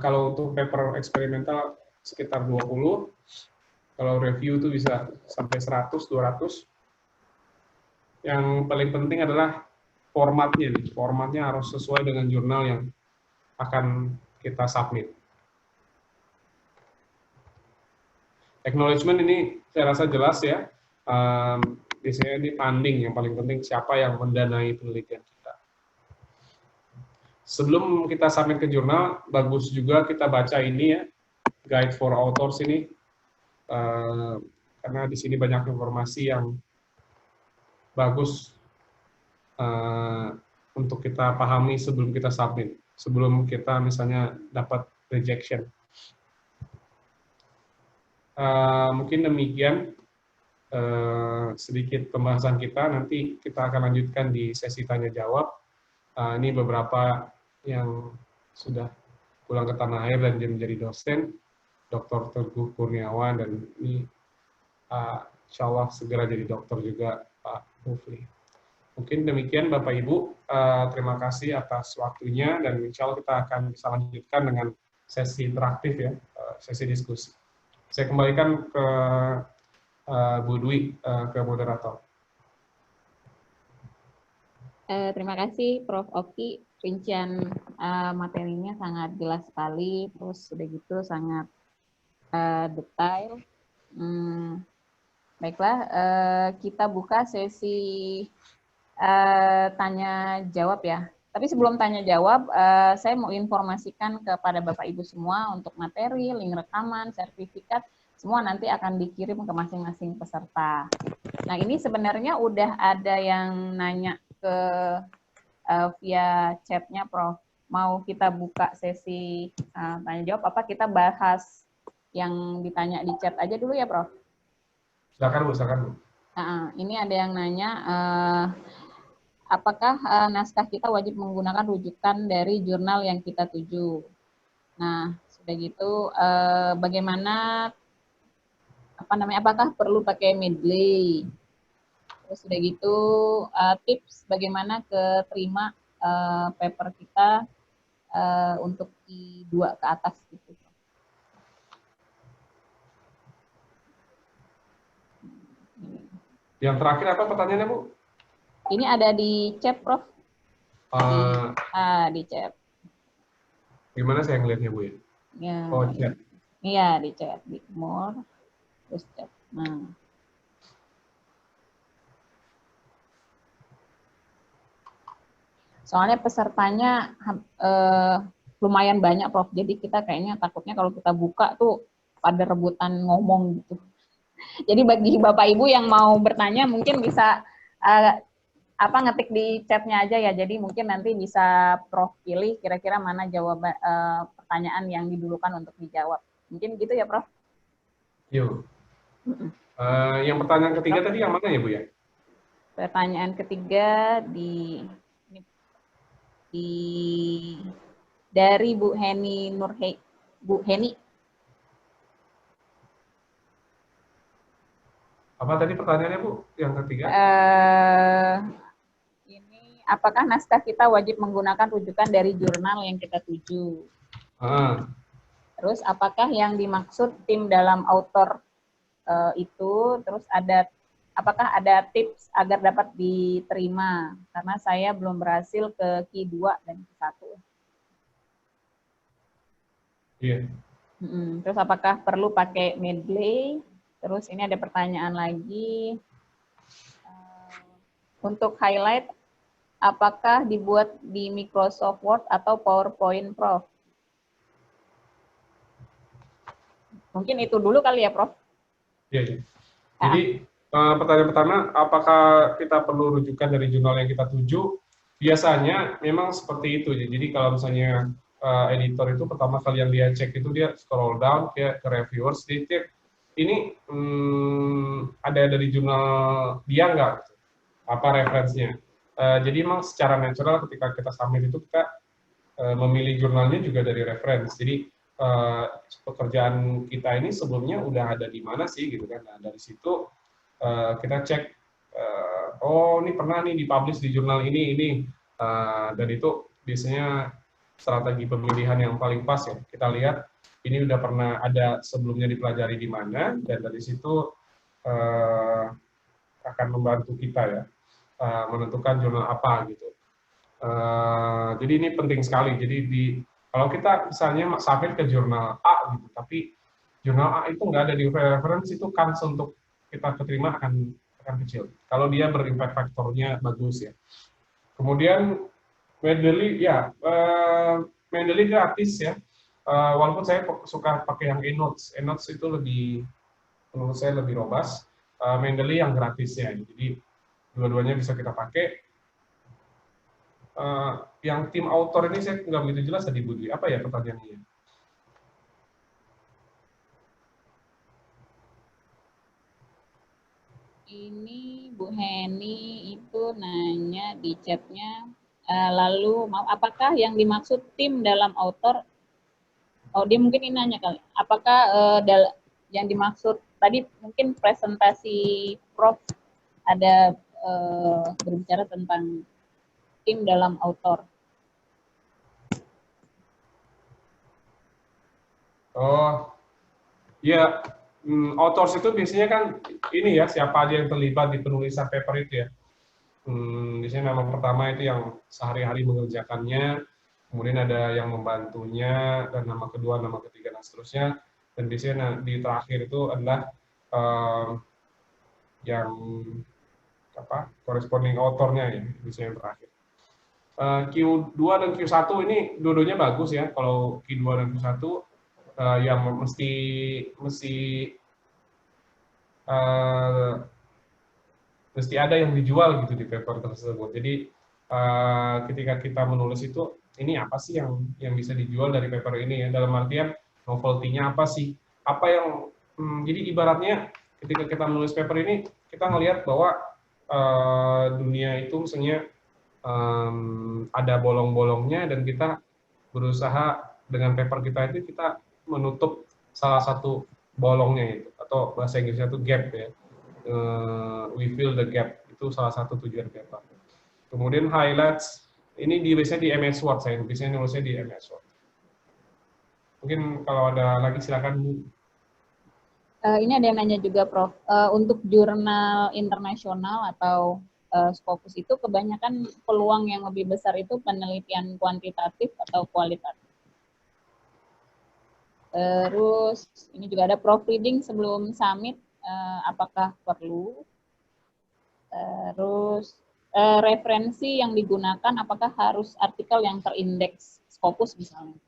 Speaker 2: kalau untuk paper eksperimental sekitar 20, kalau review itu bisa sampai 100, 200. Yang paling penting adalah formatnya nih. Formatnya harus sesuai dengan jurnal yang akan kita submit. Acknowledgement ini saya rasa jelas ya. Biasanya ini funding yang paling penting, siapa yang mendanai penelitian kita. Sebelum kita submit ke jurnal, bagus juga kita baca ini ya, Guide for Authors ini, karena di sini banyak informasi yang bagus untuk kita pahami sebelum kita submit, sebelum kita misalnya dapat rejection. Mungkin demikian sedikit pembahasan kita, nanti kita akan lanjutkan di sesi tanya-jawab. Ini beberapa yang sudah pulang ke tanah air dan menjadi dosen, Dr. Teguh Kurniawan, dan ini insya Allah segera jadi dokter juga, Pak Mufli. Mungkin demikian Bapak Ibu, terima kasih atas waktunya, dan insya Allah kita akan bisa lanjutkan dengan sesi interaktif ya, sesi diskusi. Saya kembalikan ke Bu Dwi, ke moderator.
Speaker 1: Terima kasih Prof. Oki, rincian materinya sangat jelas sekali, terus udah gitu sangat detail. Baiklah, kita buka sesi tanya jawab ya. Tapi sebelum tanya jawab, saya mau informasikan kepada Bapak Ibu semua untuk materi, link rekaman, sertifikat, semua nanti akan dikirim ke masing-masing peserta. Nah ini sebenarnya udah ada yang nanya ke via chatnya, Prof. Mau kita buka sesi tanya jawab apa kita bahas yang ditanya di chat aja dulu ya, Prof?
Speaker 2: Silakan Bu, silakan Bu.
Speaker 1: Ini ada yang nanya, apakah naskah kita wajib menggunakan rujukan dari jurnal yang kita tuju? Nah, sudah gitu, bagaimana, apakah perlu pakai Medley? Terus sudah gitu, tips bagaimana keterima paper kita untuk I2 ke atas gitu.
Speaker 2: Yang terakhir apa pertanyaannya, Bu?
Speaker 1: Ini ada di chat, Prof. Di chat.
Speaker 2: Gimana saya ngelihatnya, Bu ya?
Speaker 1: Ya.
Speaker 2: Oh, chat.
Speaker 1: Iya, di chat, di more, terus chat. Nah. Soalnya pesertanya lumayan banyak, Prof. Jadi kita kayaknya takutnya kalau kita buka tuh pada rebutan ngomong gitu. Jadi bagi Bapak Ibu yang mau bertanya mungkin bisa ngetik di chatnya aja ya. Jadi mungkin nanti bisa Prof pilih kira-kira mana jawaban pertanyaan yang didulukan untuk dijawab. Mungkin gitu ya, Prof.
Speaker 2: Yuk. Yang pertanyaan ketiga Prof, tadi yang mana ya, Bu ya?
Speaker 1: Pertanyaan ketiga dari Bu Heni Nurhei. Bu Heni. Apa tadi pertanyaannya, Bu? Yang ketiga? Ini apakah naskah kita wajib menggunakan rujukan dari jurnal yang kita tuju? Terus apakah yang dimaksud tim dalam author itu, terus apakah ada tips agar dapat diterima? Karena saya belum berhasil ke Q2 dan Q1.
Speaker 2: Iya.
Speaker 1: Terus apakah perlu pakai Mendeley? Terus ini ada pertanyaan lagi. Untuk highlight, apakah dibuat di Microsoft Word atau PowerPoint, Prof? Mungkin itu dulu kali ya, Prof?
Speaker 2: Iya. Jadi pertanyaan pertama, apakah kita perlu rujukan dari jurnal yang kita tuju? Biasanya memang seperti itu. Jadi kalau misalnya editor itu pertama kali yang dia cek itu dia scroll down ke reviewers, dia cek ini ada dari jurnal dia nggak? Apa referensinya? Jadi memang secara natural ketika kita submit itu kita memilih jurnalnya juga dari reference. Jadi pekerjaan kita ini sebelumnya udah ada di mana sih gitu kan? Nah dari situ kita cek, oh ini pernah nih dipublish di jurnal ini, dan itu biasanya strategi pemilihan yang paling pas ya. Kita lihat ini udah pernah ada sebelumnya dipelajari di mana, dan dari situ akan membantu kita ya menentukan jurnal apa gitu. Jadi ini penting sekali. Jadi kalau kita misalnya submit ke jurnal A gitu, tapi jurnal A itu nggak ada di reference, itu kans untuk kita keterima akan kecil. Kalau dia berimpact faktornya bagus ya. Kemudian Mendeley ya, Mendeley gratis ya. Walaupun saya suka pakai yang eNotes. eNotes itu menurut saya lebih robust. Mendeley yang gratisnya. Jadi dua-duanya bisa kita pakai. Yang tim author ini saya nggak begitu jelas tadi, Budi. Apa ya pertanyaannya?
Speaker 1: Ini Bu Heni itu nanya di chatnya, lalu apakah yang dimaksud tim dalam author? Oh, dia mungkin ini nanya kali. Apakah yang dimaksud tadi mungkin presentasi Prof ada berbicara tentang tim dalam author? Oh,
Speaker 2: ya. Authors itu biasanya kan ini ya, siapa aja yang terlibat di penulisan paper itu ya. Biasanya nama pertama itu yang sehari-hari mengerjakannya, kemudian ada yang membantunya, dan nama kedua, nama ketiga, dan seterusnya. Dan biasanya di terakhir itu adalah yang corresponding authornya ya, biasanya yang terakhir. Q2 dan Q1 ini dua-duanya bagus ya. Kalau Q2 dan Q1 yang mesti ada yang dijual gitu di paper tersebut. Jadi ketika kita menulis itu, ini apa sih yang bisa dijual dari paper ini ya? Dalam artian novelty-nya apa sih? Apa yang jadi ibaratnya ketika kita menulis paper ini, kita ngelihat bahwa dunia itu misalnya ada bolong-bolongnya, dan kita berusaha dengan paper kita itu kita menutup salah satu bolongnya itu, atau bahasa Inggrisnya itu gap ya. We fill the gap, itu salah satu tujuan paper. Kemudian highlights, ini biasanya di MS Word, saya biasanya nulisnya di MS Word. Mungkin kalau ada lagi silakan.
Speaker 1: Ini ada yang nanya juga, Prof. Untuk jurnal internasional atau Scopus itu kebanyakan peluang yang lebih besar itu penelitian kuantitatif atau kualitatif. Terus ini juga ada proofreading sebelum summit, apakah perlu? Terus referensi yang digunakan apakah harus artikel yang terindeks Scopus misalnya?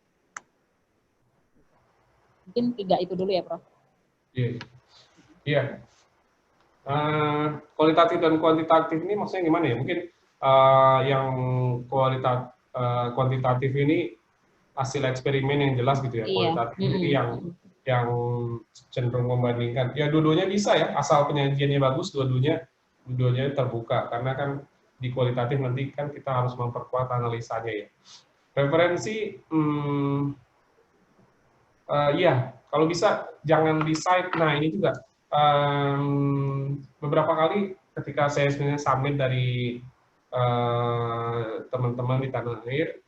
Speaker 1: Mungkin 3 itu dulu ya, Prof.
Speaker 2: Iya. Kualitatif dan kuantitatif ini maksudnya gimana ya? Mungkin yang kuantitatif ini hasil eksperimen yang jelas gitu ya. Kualitatif ini yang cenderung membandingkan. Ya dua-duanya bisa ya, asal penyajiannya bagus, dua-duanya terbuka. Karena kan di kualitatif nanti kan kita harus memperkuat analisanya ya. Referensi, ya kalau bisa jangan di site. Nah ini juga beberapa kali ketika saya sebenarnya submit dari teman-teman di tanah air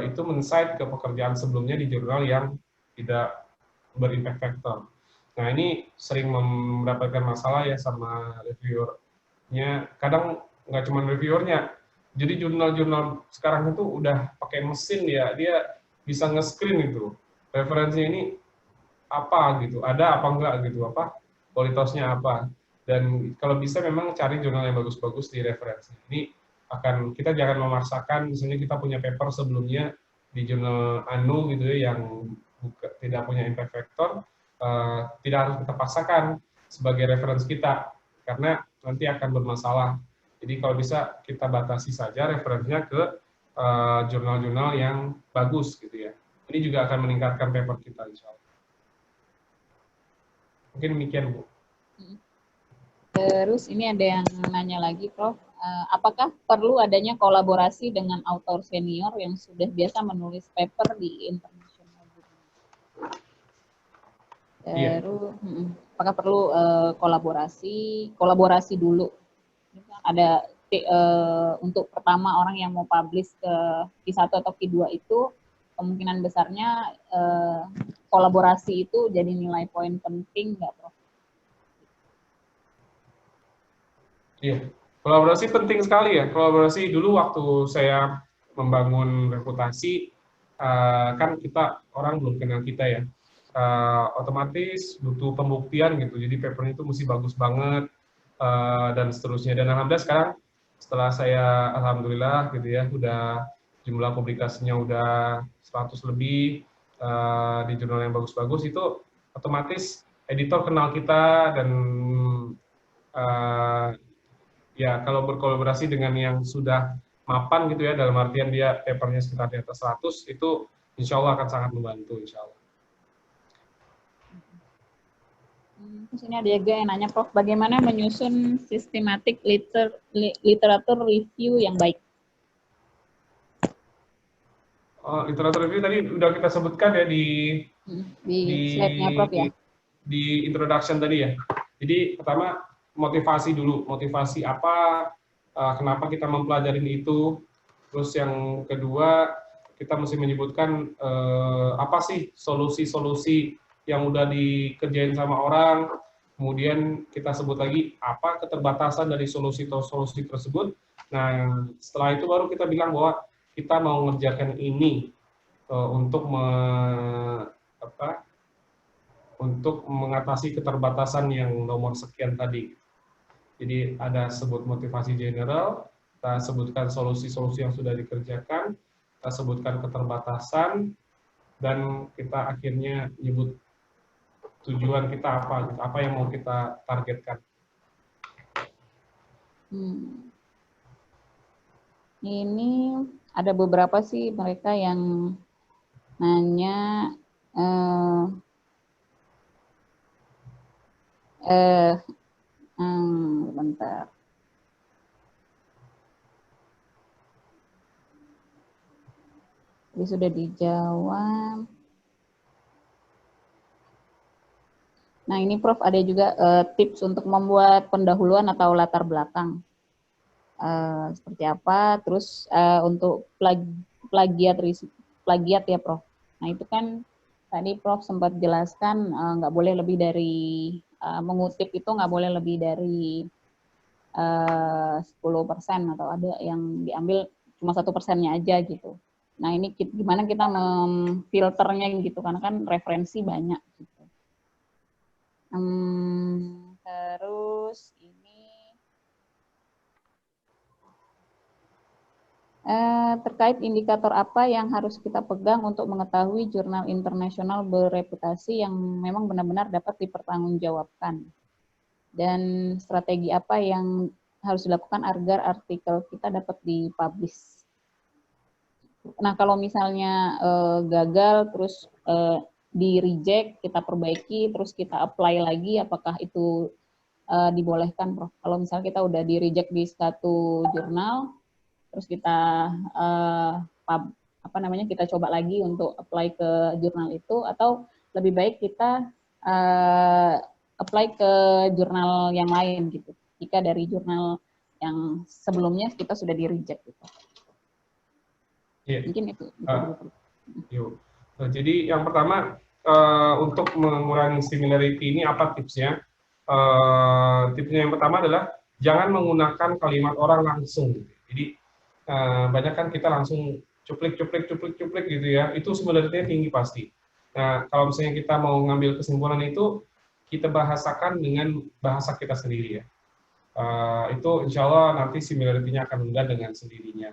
Speaker 2: itu men-cite ke pekerjaan sebelumnya di jurnal yang tidak berimpact factor. Nah, ini sering mendapatkan masalah ya sama reviewernya. Kadang nggak cuma reviewernya, jadi jurnal-jurnal sekarang itu udah pakai mesin ya, dia bisa nge-screen itu referensinya ini apa gitu, ada apa enggak gitu, apa kualitasnya apa. Dan kalau bisa memang cari jurnal yang bagus-bagus di referensi. Ini akan, kita jangan memaksakan, misalnya kita punya paper sebelumnya di jurnal anu gitu ya, yang tidak punya impact factor, tidak harus kita paksakan sebagai referensi kita, karena nanti akan bermasalah. Jadi kalau bisa kita batasi saja referensinya ke jurnal-jurnal yang bagus gitu ya. Ini juga akan meningkatkan paper kita insya Allah. Mungkin demikian, Bu.
Speaker 1: Terus ini ada yang nanya lagi, Prof. Apakah perlu adanya kolaborasi dengan author senior yang sudah biasa menulis paper di internasional jurnal? Terus, apakah perlu kolaborasi dulu? Ada untuk pertama orang yang mau publish ke Q1 atau Q2 itu, kemungkinan besarnya kolaborasi itu jadi nilai poin penting nggak, Prof?
Speaker 2: Iya, kolaborasi penting sekali ya. Kolaborasi dulu waktu saya membangun reputasi, kan kita orang belum kenal kita ya. Otomatis butuh pembuktian gitu. Jadi papernya itu mesti bagus banget dan seterusnya. Dan alhamdulillah sekarang setelah saya alhamdulillah gitu ya, udah jumlah publikasinya udah 100 lebih di jurnal yang bagus-bagus, itu otomatis editor kenal kita. Dan ya kalau berkolaborasi dengan yang sudah mapan gitu ya, dalam artian dia papernya sekitar di atas 100, itu insya Allah akan sangat membantu, insya Allah.
Speaker 1: Terus ini ada juga yang nanya, Prof, bagaimana menyusun sistematik literatur review yang baik?
Speaker 2: Literatur review tadi udah kita sebutkan ya di
Speaker 1: slide-nya, Prof, ya?
Speaker 2: Di introduction tadi ya. Jadi pertama motivasi dulu, motivasi apa, kenapa kita mempelajari itu. Terus yang kedua kita mesti menyebutkan apa sih solusi-solusi yang udah dikerjain sama orang. Kemudian kita sebut lagi apa keterbatasan dari solusi-solusi tersebut. Nah, setelah itu baru kita bilang bahwa kita mau mengerjakan ini untuk untuk mengatasi keterbatasan yang nomor sekian tadi. Jadi ada sebut motivasi general, kita sebutkan solusi-solusi yang sudah dikerjakan, kita sebutkan keterbatasan, dan kita akhirnya nyebut tujuan kita apa yang mau kita targetkan.
Speaker 1: Ini ada beberapa sih mereka yang nanya, bentar. Ini sudah dijawab. Nah, ini Prof ada juga tips untuk membuat pendahuluan atau latar belakang. Seperti apa, terus untuk plagiat ya, Prof. Nah, itu kan tadi Prof sempat jelaskan nggak boleh lebih dari, mengutip itu nggak boleh lebih dari 10%, atau ada yang diambil cuma 1%-nya aja gitu. Nah, ini gimana kita memfilternya gitu, karena kan referensi banyak gitu. Terus ini terkait indikator apa yang harus kita pegang untuk mengetahui jurnal internasional bereputasi yang memang benar-benar dapat dipertanggungjawabkan, dan strategi apa yang harus dilakukan agar artikel kita dapat dipublish. Nah, kalau misalnya gagal terus di reject, kita perbaiki, terus kita apply lagi, apakah itu dibolehkan, Prof? Kalau misalnya kita udah di reject di satu jurnal, terus kita kita coba lagi untuk apply ke jurnal itu, atau lebih baik kita apply ke jurnal yang lain gitu, jika dari jurnal yang sebelumnya kita sudah di-reject gitu.
Speaker 2: Iya.
Speaker 1: Mungkin itu.
Speaker 2: Yuk. Nah, jadi yang pertama, untuk mengurangi similarity ini apa tipsnya? Tipsnya yang pertama adalah jangan menggunakan kalimat orang langsung. Jadi banyak kan kita langsung cuplik gitu ya, itu similarity-nya tinggi pasti. Nah, kalau misalnya kita mau ngambil kesimpulan itu, kita bahasakan dengan bahasa kita sendiri ya. Itu insya Allah nanti similarity-nya akan rendah dengan sendirinya.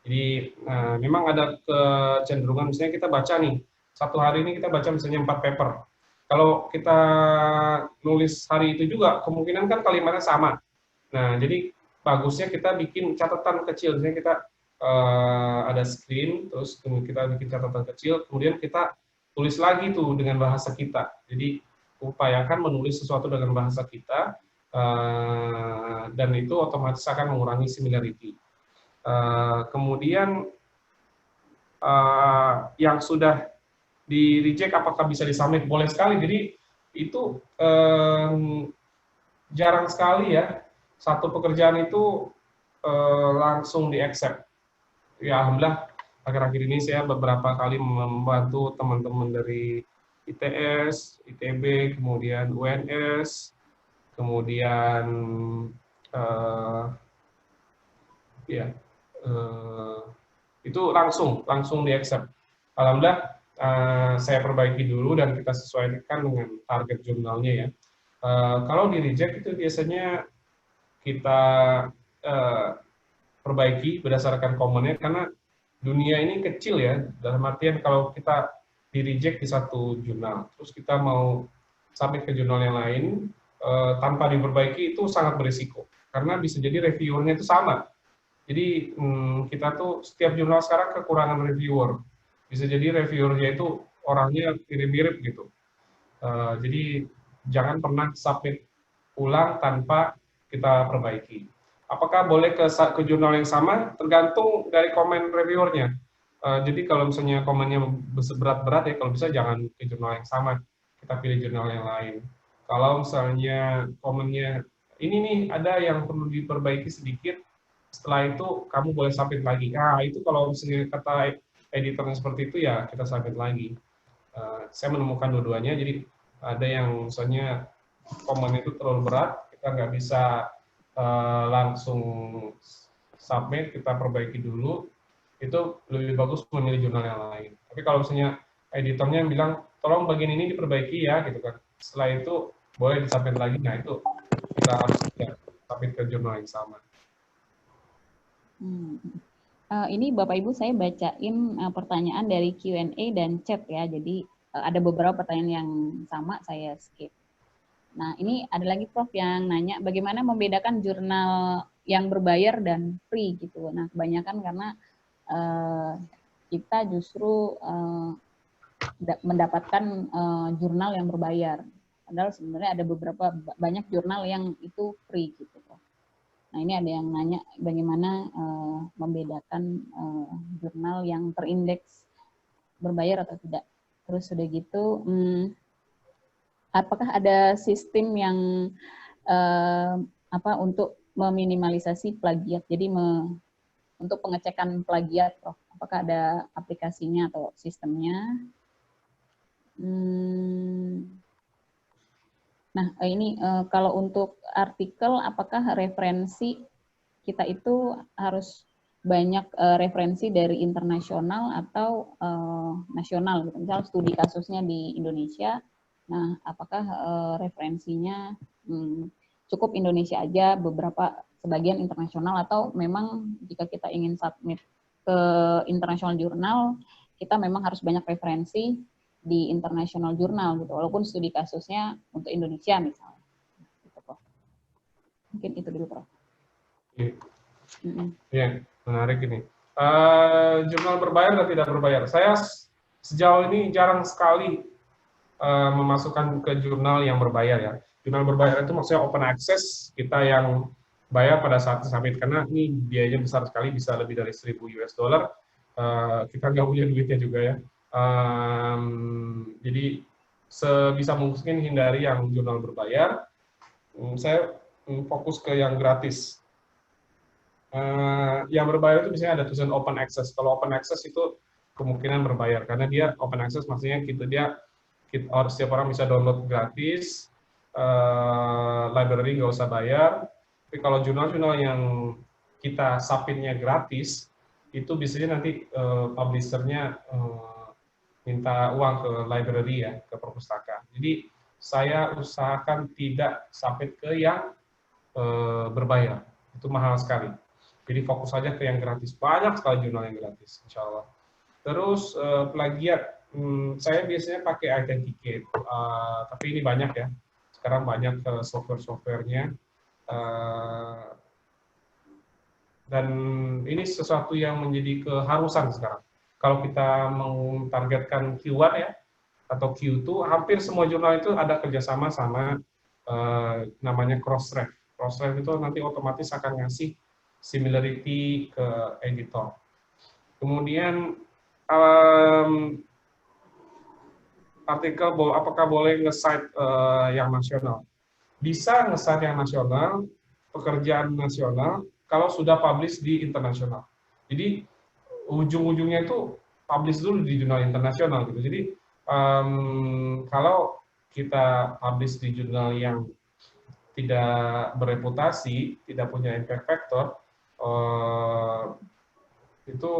Speaker 2: Jadi memang ada kecenderungan, misalnya kita baca nih, satu hari ini kita baca misalnya 4 paper. Kalau kita nulis hari itu juga, kemungkinan kan kalimatnya sama. Nah, jadi bagusnya kita bikin catatan kecil, misalnya kita ada screen, terus kemudian kita bikin catatan kecil, kemudian kita tulis lagi tuh dengan bahasa kita. Jadi upayakan menulis sesuatu dengan bahasa kita, dan itu otomatis akan mengurangi similarity. Kemudian yang sudah di reject apakah bisa disubmit? Boleh sekali. Jadi itu jarang sekali ya satu pekerjaan itu langsung di accept. Ya alhamdulillah akhir-akhir ini saya beberapa kali membantu teman-teman dari ITS, ITB, kemudian UNS, kemudian itu langsung di accept. Alhamdulillah saya perbaiki dulu dan kita sesuaikan dengan target jurnalnya ya. Kalau di reject itu biasanya kita perbaiki berdasarkan komennya, karena dunia ini kecil ya, dalam artian kalau kita di reject di satu jurnal, terus kita mau submit ke jurnal yang lain, tanpa diperbaiki itu sangat berisiko, karena bisa jadi reviewernya itu sama. Jadi kita tuh setiap jurnal sekarang kekurangan reviewer, bisa jadi reviewernya itu orangnya mirip-mirip gitu. Jadi jangan pernah submit ulang tanpa kita perbaiki. Apakah boleh ke jurnal yang sama? Tergantung dari komen reviewernya. Jadi kalau misalnya komennya berat-berat ya, kalau bisa jangan ke jurnal yang sama, kita pilih jurnal yang lain. Kalau misalnya komennya ini nih ada yang perlu diperbaiki sedikit, setelah itu kamu boleh submit lagi. Nah itu kalau misalnya kata editornya seperti itu ya kita submit lagi. Saya menemukan dua-duanya, jadi ada yang misalnya komen itu terlalu berat, kita nggak bisa langsung submit, kita perbaiki dulu, itu lebih bagus memilih jurnal yang lain. Tapi kalau misalnya editornya bilang, tolong bagian ini diperbaiki ya, gitu kan. Setelah itu boleh disubmit lagi, nah itu kita harus submit ke jurnal yang sama.
Speaker 1: Ini Bapak Ibu saya bacain pertanyaan dari Q&A dan chat ya, jadi ada beberapa pertanyaan yang sama saya skip. Nah, ini ada lagi Prof yang nanya bagaimana membedakan jurnal yang berbayar dan free gitu. Nah, kebanyakan karena kita justru mendapatkan jurnal yang berbayar. Padahal sebenarnya ada beberapa banyak jurnal yang itu free gitu, Prof. Nah, ini ada yang nanya bagaimana membedakan jurnal yang terindeks berbayar atau tidak. Terus sudah gitu, apakah ada sistem yang untuk meminimalisasi plagiat? Jadi untuk pengecekan plagiat, Prof. Apakah ada aplikasinya atau sistemnya? Nah, ini kalau untuk artikel, apakah referensi kita itu harus banyak referensi dari internasional atau nasional? Misal studi kasusnya di Indonesia, nah apakah referensinya cukup Indonesia aja, sebagian internasional, atau memang jika kita ingin submit ke international journal, kita memang harus banyak referensi di international journal gitu, walaupun studi kasusnya untuk Indonesia misalnya. Gitu, Prof. Mungkin itu dulu, Prof.
Speaker 2: Ya, menarik ini. Jurnal berbayar dan tidak berbayar. Saya sejauh ini jarang sekali memasukkan ke jurnal yang berbayar ya. Jurnal berbayar itu maksudnya open access, kita yang bayar pada saat submit, karena ini biayanya besar sekali, bisa lebih dari 1.000 US dollar. Kita nggak punya duitnya juga ya. Jadi sebisa mungkin hindari yang jurnal berbayar. Saya fokus ke yang gratis. Yang berbayar itu biasanya ada tulisan open access. Kalau open access itu kemungkinan berbayar karena dia open access, maksudnya setiap orang bisa download gratis, library nggak usah bayar. Tapi kalau jurnal-jurnal yang kita submit-nya gratis, itu biasanya nanti publisher-nya minta uang ke library ya, ke perpustakaan. Jadi saya usahakan tidak submit ke yang berbayar, itu mahal sekali. Jadi fokus saja ke yang gratis. Banyak sekali jurnal yang gratis, insya Allah. Terus plagiat, saya biasanya pakai Identicate, tapi ini banyak ya. Sekarang banyak software-softwarenya. Dan ini sesuatu yang menjadi keharusan sekarang. Kalau kita mentargetkan Q1 ya, atau Q2, hampir semua jurnal itu ada kerjasama sama namanya Crossref. Crossref itu nanti otomatis akan ngasih similarity ke editor. Kemudian artikel apakah boleh nge-cite yang nasional? Bisa nge-cite yang nasional, pekerjaan nasional, kalau sudah publish di internasional. Jadi ujung-ujungnya itu publish dulu di jurnal internasional gitu. Jadi kalau kita publish di jurnal yang tidak bereputasi, tidak punya impact factor, itu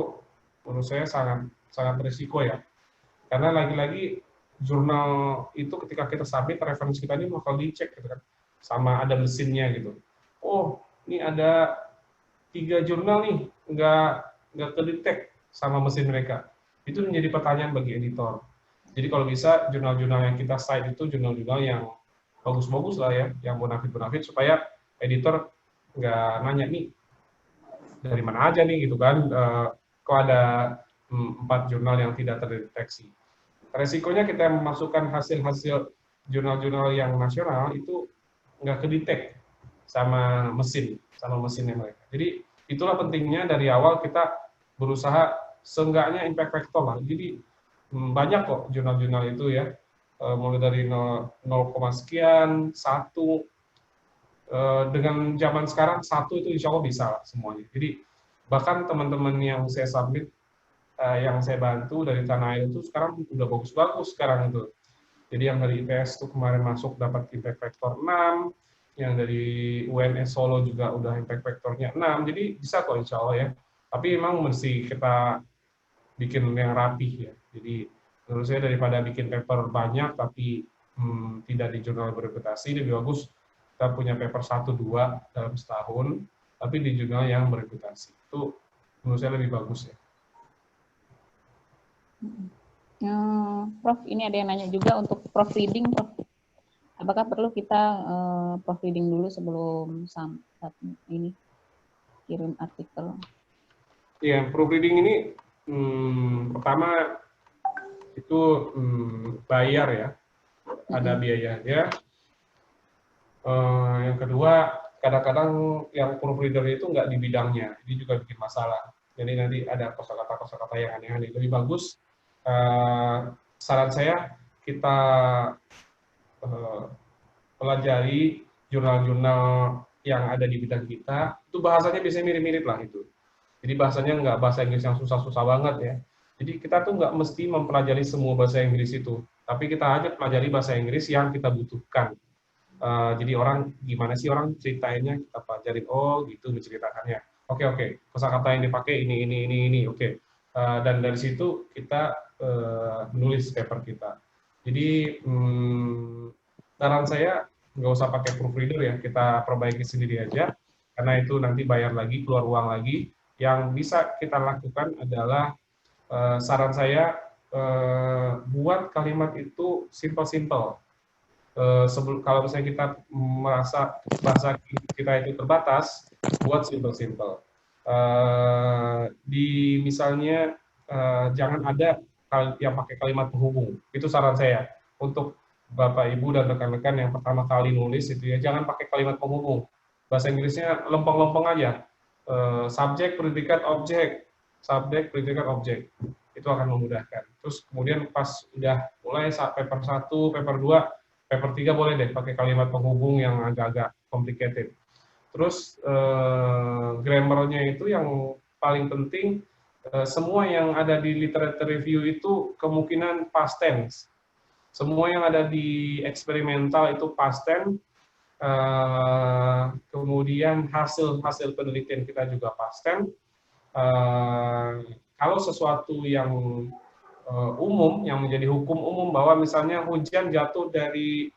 Speaker 2: menurut saya sangat berisiko ya. Karena lagi-lagi jurnal itu ketika kita submit, referensi kita ini bakal dicek gitu kan, sama ada mesinnya gitu. Oh, ini ada 3 jurnal nih nggak kedetek sama mesin mereka. Itu menjadi pertanyaan bagi editor. Jadi kalau bisa jurnal-jurnal yang kita cite itu jurnal-jurnal yang bagus-bagus lah ya, yang bonafit supaya editor nggak nanya nih dari mana aja nih gitu kan. Kalau ada 4 jurnal yang tidak terdeteksi. Resikonya kita memasukkan hasil-hasil jurnal-jurnal yang nasional itu nggak kedetek sama mesinnya mereka. Jadi itulah pentingnya dari awal kita berusaha seenggaknya impact factor lah. Jadi banyak kok jurnal-jurnal itu ya, mulai dari 0, sekian, 1, dengan zaman sekarang 1 itu insya Allah bisa lah semuanya. Jadi bahkan teman-teman yang saya submit, yang saya bantu dari tanah air itu sekarang udah bagus-bagus sekarang itu. Jadi yang dari IPS itu kemarin masuk dapat impact factor 6, yang dari UNS Solo juga udah impact factornya 6, jadi bisa kok insya Allah ya. Tapi memang mesti kita bikin yang rapih ya. Jadi menurut saya daripada bikin paper banyak tapi tidak di jurnal bereputasi, lebih bagus kita punya paper 1-2 dalam setahun, tapi di jurnal yang bereputasi. Itu menurut saya lebih bagus ya.
Speaker 1: Prof, ini ada yang nanya juga untuk proofreading, Prof. Apakah perlu kita proofreading dulu sebelum ini kirim artikel?
Speaker 2: Ya, proofreading ini pertama itu bayar ya, ada biayanya. Yang kedua, kadang-kadang yang proofreader itu nggak di bidangnya, ini juga bikin masalah. Jadi nanti ada kosakata yang aneh-aneh. Lebih bagus, saran saya kita pelajari jurnal-jurnal yang ada di bidang kita, itu bahasanya biasanya mirip-mirip lah itu. Jadi bahasanya nggak bahasa Inggris yang susah-susah banget ya. Jadi kita tuh nggak mesti mempelajari semua bahasa Inggris itu, tapi kita hanya pelajari bahasa Inggris yang kita butuhkan. Jadi orang gimana sih orang ceritainnya, kita pelajarin, oh gitu menceritakannya. Oke, kosakata yang dipakai ini, oke. Dan dari situ kita menulis paper kita. Jadi saran saya nggak usah pakai proofreader ya, kita perbaiki sendiri aja, karena itu nanti bayar lagi, keluar uang lagi. Yang bisa kita lakukan adalah saran saya buat kalimat itu simple-simple. Kalau misalnya kita merasa bahasa kita itu terbatas, buat simple-simple. Misalnya jangan ada yang pakai kalimat penghubung. Itu saran saya untuk Bapak Ibu dan rekan-rekan yang pertama kali nulis itu ya, jangan pakai kalimat penghubung. Bahasa Inggrisnya lempeng-lempeng aja. Subjek, predikat, objek. Subjek, predikat, objek. Itu akan memudahkan. Terus kemudian pas udah mulai paper 1, paper 2, paper 3 boleh deh pakai kalimat penghubung yang agak-agak complicated. Terus grammarnya itu yang paling penting, semua yang ada di literature review itu kemungkinan past tense. Semua yang ada di eksperimental itu past tense. Kemudian hasil penelitian kita juga past tense. Kalau sesuatu yang umum, yang menjadi hukum umum bahwa misalnya hujan jatuh dari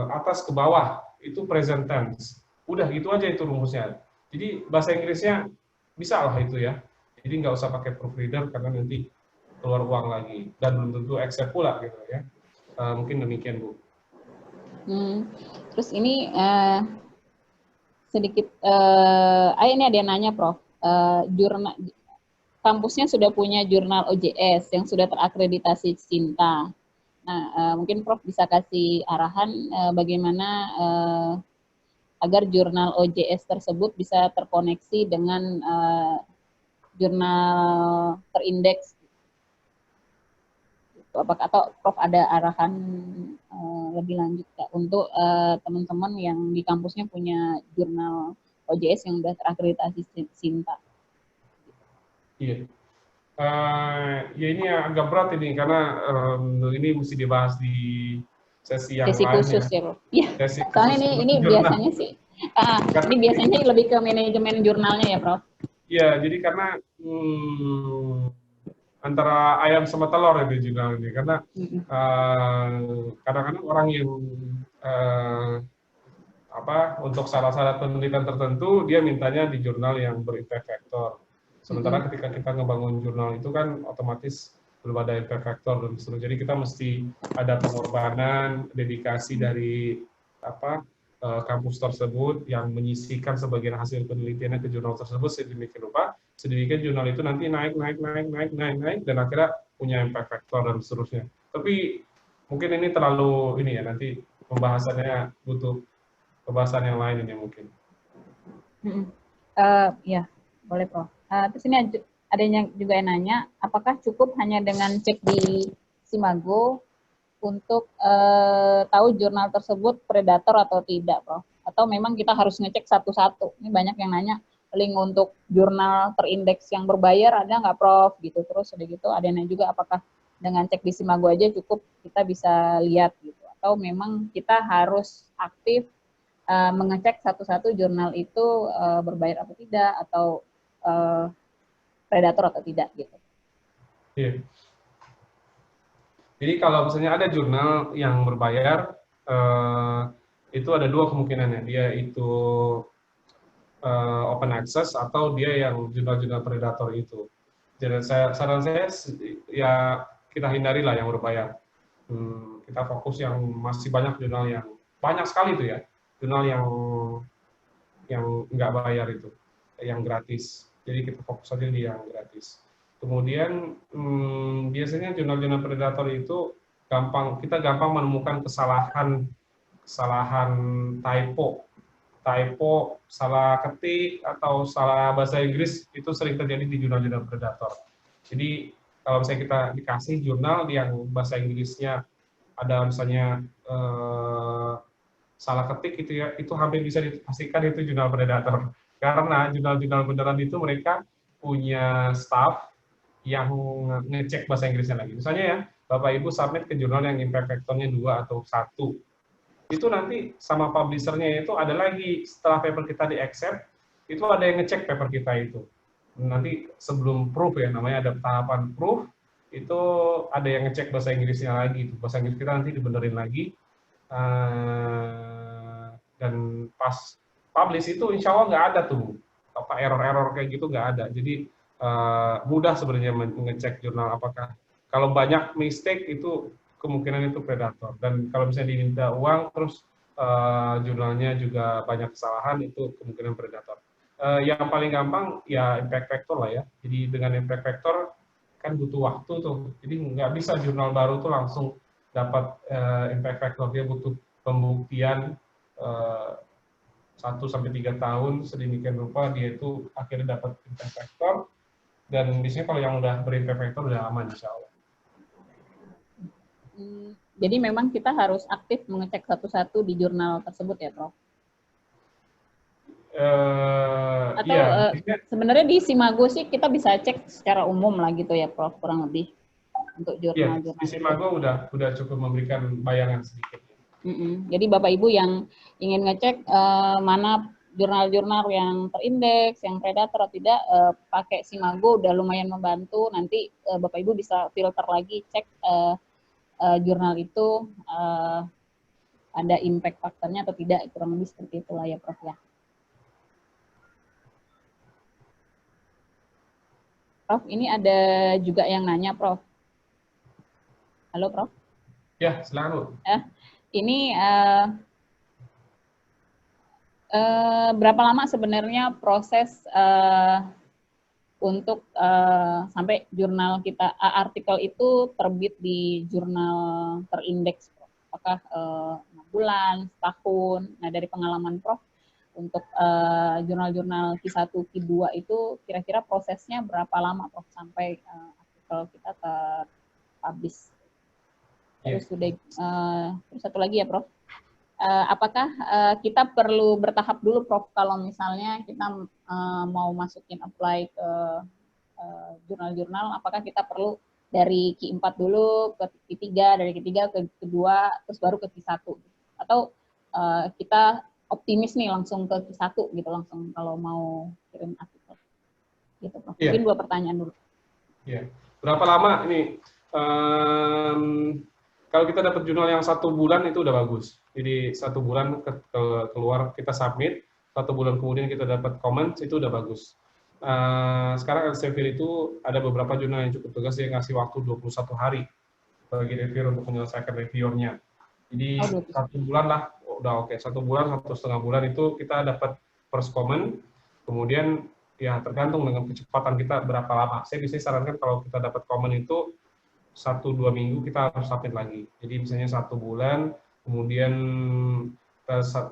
Speaker 2: atas ke bawah, itu present tense. Udah gitu aja itu rumusnya. Jadi bahasa Inggrisnya bisa lah itu ya. Jadi nggak usah pakai proofreader karena nanti keluar uang lagi dan belum tentu accept pula gitu ya. Mungkin demikian Bu.
Speaker 1: Terus ini sedikit, ini ada yang nanya Prof. Jurnal kampusnya sudah punya jurnal OJS yang sudah terakreditasi Cinta. Nah, mungkin Prof bisa kasih arahan bagaimana agar jurnal OJS tersebut bisa terkoneksi dengan jurnal terindeks. Apakah atau Prof ada arahan lebih lanjut Kak, untuk teman-teman yang di kampusnya punya jurnal OJS yang sudah terakreditasi Cinta?
Speaker 2: Iya. Ya ini agak berat ini karena ini mesti dibahas di sesi yang
Speaker 1: Sesi
Speaker 2: lain
Speaker 1: khusus
Speaker 2: ya.
Speaker 1: ya, Prof. Iya.
Speaker 2: Sesi
Speaker 1: Soalnya
Speaker 2: khusus
Speaker 1: ini
Speaker 2: jurnal.
Speaker 1: biasanya sih,
Speaker 2: Karena
Speaker 1: ini biasanya lebih ke manajemen jurnalnya ya, Prof.
Speaker 2: ya, jadi karena antara ayam sama telur itu jurnal ini karena kadang-kadang orang yang untuk salah-salah penelitian tertentu dia mintanya di jurnal yang berimpact factor. Sementara ketika kita ngebangun jurnal itu kan otomatis belum ada impact factor dan seterusnya. Jadi kita mesti ada pengorbanan, dedikasi dari kampus tersebut yang menyisihkan sebagian hasil penelitiannya ke jurnal tersebut sedemikian rupa, sedemikian jurnal itu nanti naik dan akhirnya punya impact factor dan seterusnya. Tapi mungkin ini terlalu ini ya, nanti pembahasannya butuh pembahasan yang lain ini mungkin.
Speaker 1: Ya, boleh Prof. Terus ini ada yang juga yang nanya, apakah cukup hanya dengan cek di Simago untuk tahu jurnal tersebut predator atau tidak, Prof? Atau memang kita harus ngecek satu-satu? Ini banyak yang nanya, link untuk jurnal terindeks yang berbayar ada nggak, Prof? Gitu. Terus udah gitu ada yang nanya juga, apakah dengan cek di Simago aja cukup kita bisa lihat gitu? Atau memang kita harus aktif mengecek satu-satu jurnal itu berbayar atau tidak, atau predator atau tidak gitu.
Speaker 2: Iya. Jadi kalau misalnya ada jurnal yang berbayar, itu ada dua kemungkinannya. Dia itu open access atau dia yang jurnal-jurnal predator itu. Jadi saran saya ya kita hindari lah yang berbayar. Kita fokus yang masih banyak jurnal yang banyak sekali itu ya, jurnal yang nggak bayar itu, yang gratis. Jadi kita fokus saja di yang gratis. Kemudian biasanya jurnal-jurnal predator itu kita gampang menemukan kesalahan typo, salah ketik atau salah bahasa Inggris itu sering terjadi di jurnal-jurnal predator. Jadi kalau misalnya kita dikasih jurnal yang bahasa Inggrisnya ada misalnya salah ketik gitu ya, itu hampir bisa dipastikan itu jurnal predator. Karena jurnal-jurnal beneran itu mereka punya staff yang ngecek bahasa Inggrisnya lagi. Misalnya ya, Bapak Ibu submit ke jurnal yang impact factor-nya 2 atau 1. Itu nanti sama publisher-nya itu ada lagi, setelah paper kita di-accept, itu ada yang ngecek paper kita itu. Nanti sebelum proof ya, namanya ada tahapan proof, itu ada yang ngecek bahasa Inggrisnya lagi. Bahasa Inggris kita nanti dibenerin lagi, dan pas publish itu insya Allah nggak ada tuh error-error kayak gitu, nggak ada. Jadi mudah sebenarnya mengecek jurnal apakah kalau banyak mistake itu kemungkinan itu predator, dan kalau misalnya diminta uang terus jurnalnya juga banyak kesalahan itu kemungkinan predator. Yang paling gampang ya impact factor lah ya. Jadi dengan impact factor kan butuh waktu tuh, jadi nggak bisa jurnal baru tuh langsung dapat impact factor, dia butuh pembuktian 1-3 tahun sedemikian rupa dia itu akhirnya dapat impact factor, dan biasanya kalau yang udah berimpact factor udah aman insya Allah.
Speaker 1: Jadi memang kita harus aktif mengecek satu-satu di jurnal tersebut ya, Prof? Atau
Speaker 2: Iya,
Speaker 1: sebenarnya di Simago sih kita bisa cek secara umum lah gitu ya, Prof, kurang lebih untuk
Speaker 2: iya, di
Speaker 1: jurnal-jurnal itu.
Speaker 2: Simago udah cukup memberikan bayangan sedikit.
Speaker 1: Jadi Bapak Ibu yang ingin ngecek mana jurnal-jurnal yang terindeks, yang predator atau tidak, pakai Simago udah lumayan membantu. Nanti Bapak Ibu bisa filter lagi, cek jurnal itu ada impact faktornya atau tidak, kurang lebih seperti itulah ya Prof ya. Prof, ini ada juga yang nanya Prof. Halo Prof.
Speaker 2: Ya, silakan.
Speaker 1: Ini berapa lama sebenarnya proses untuk sampai jurnal kita, artikel itu terbit di jurnal terindeks, Prof? Apakah 6 bulan, setahun? Nah, dari pengalaman Prof, untuk jurnal-jurnal Q1, Q2 itu kira-kira prosesnya berapa lama Prof sampai artikel kita terpublish? Terus sudah terus satu lagi ya Prof, apakah kita perlu bertahap dulu Prof kalau misalnya kita mau masukin apply ke jurnal-jurnal, apakah kita perlu dari Q4 dulu ke Q3, dari Q3 ke Q2, terus baru ke Q1, atau kita optimis nih langsung ke Q1 gitu, langsung kalau mau kirim artikel gitu Prof. Mungkin 2 pertanyaan dulu.
Speaker 2: Iya. Berapa lama ini? Kalau kita dapat jurnal yang 1 bulan itu udah bagus. Jadi 1 bulan keluar kita submit, 1 bulan kemudian kita dapat comment, itu udah bagus. Sekarang Elsevier itu ada beberapa jurnal yang cukup tegas, yang ngasih waktu 21 hari bagi reviewer untuk menyelesaikan reviewnya. Jadi 1 bulan lah, udah oke. 1 bulan, 1,5 bulan itu kita dapat first comment, kemudian ya tergantung dengan kecepatan kita berapa lama. Saya bisa sarankan kalau kita dapat komen itu 1-2 minggu kita harus submit lagi. Jadi misalnya 1 bulan, kemudian kita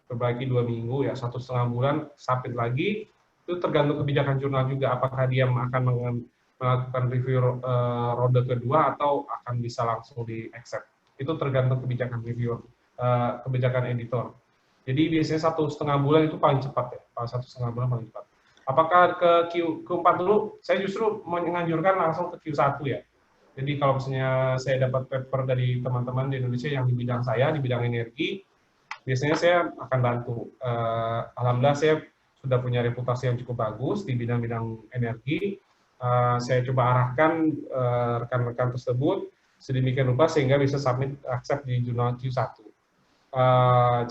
Speaker 2: perbaiki 2 minggu, ya 1,5 bulan submit lagi. Itu tergantung kebijakan jurnal juga, apakah dia akan melakukan review ronde kedua atau akan bisa langsung di accept. Itu tergantung kebijakan reviewer, kebijakan editor. Jadi biasanya 1,5 bulan itu paling cepat ya, 1,5 bulan paling cepat. Apakah ke Q4 dulu? Saya justru menganjurkan langsung ke Q1 ya. Jadi kalau misalnya saya dapat paper dari teman-teman di Indonesia yang di bidang saya, di bidang energi, biasanya saya akan bantu. Alhamdulillah saya sudah punya reputasi yang cukup bagus di bidang-bidang energi. Saya coba arahkan rekan-rekan tersebut sedemikian rupa sehingga bisa submit accept di jurnal Q1.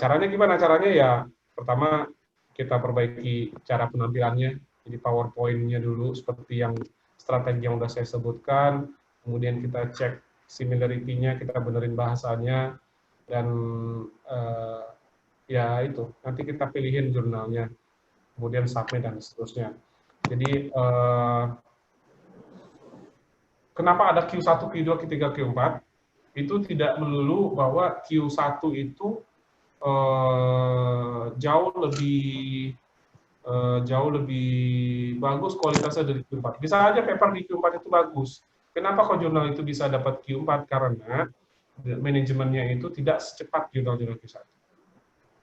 Speaker 2: Caranya gimana? Caranya ya pertama kita perbaiki cara penampilannya, jadi PowerPoint-nya dulu seperti yang strategi yang sudah saya sebutkan, kemudian kita cek similarity-nya, kita benerin bahasanya, dan ya itu, nanti kita pilihin jurnalnya, kemudian submit dan seterusnya. Jadi kenapa ada Q1, Q2, Q3, Q4? Itu tidak melulu bahwa Q1 itu jauh lebih bagus kualitasnya dari Q4. Bisa aja paper di Q4 itu bagus. Kenapa kok jurnal itu bisa dapat Q4? Karena manajemennya itu tidak secepat jurnal-jurnal Q1.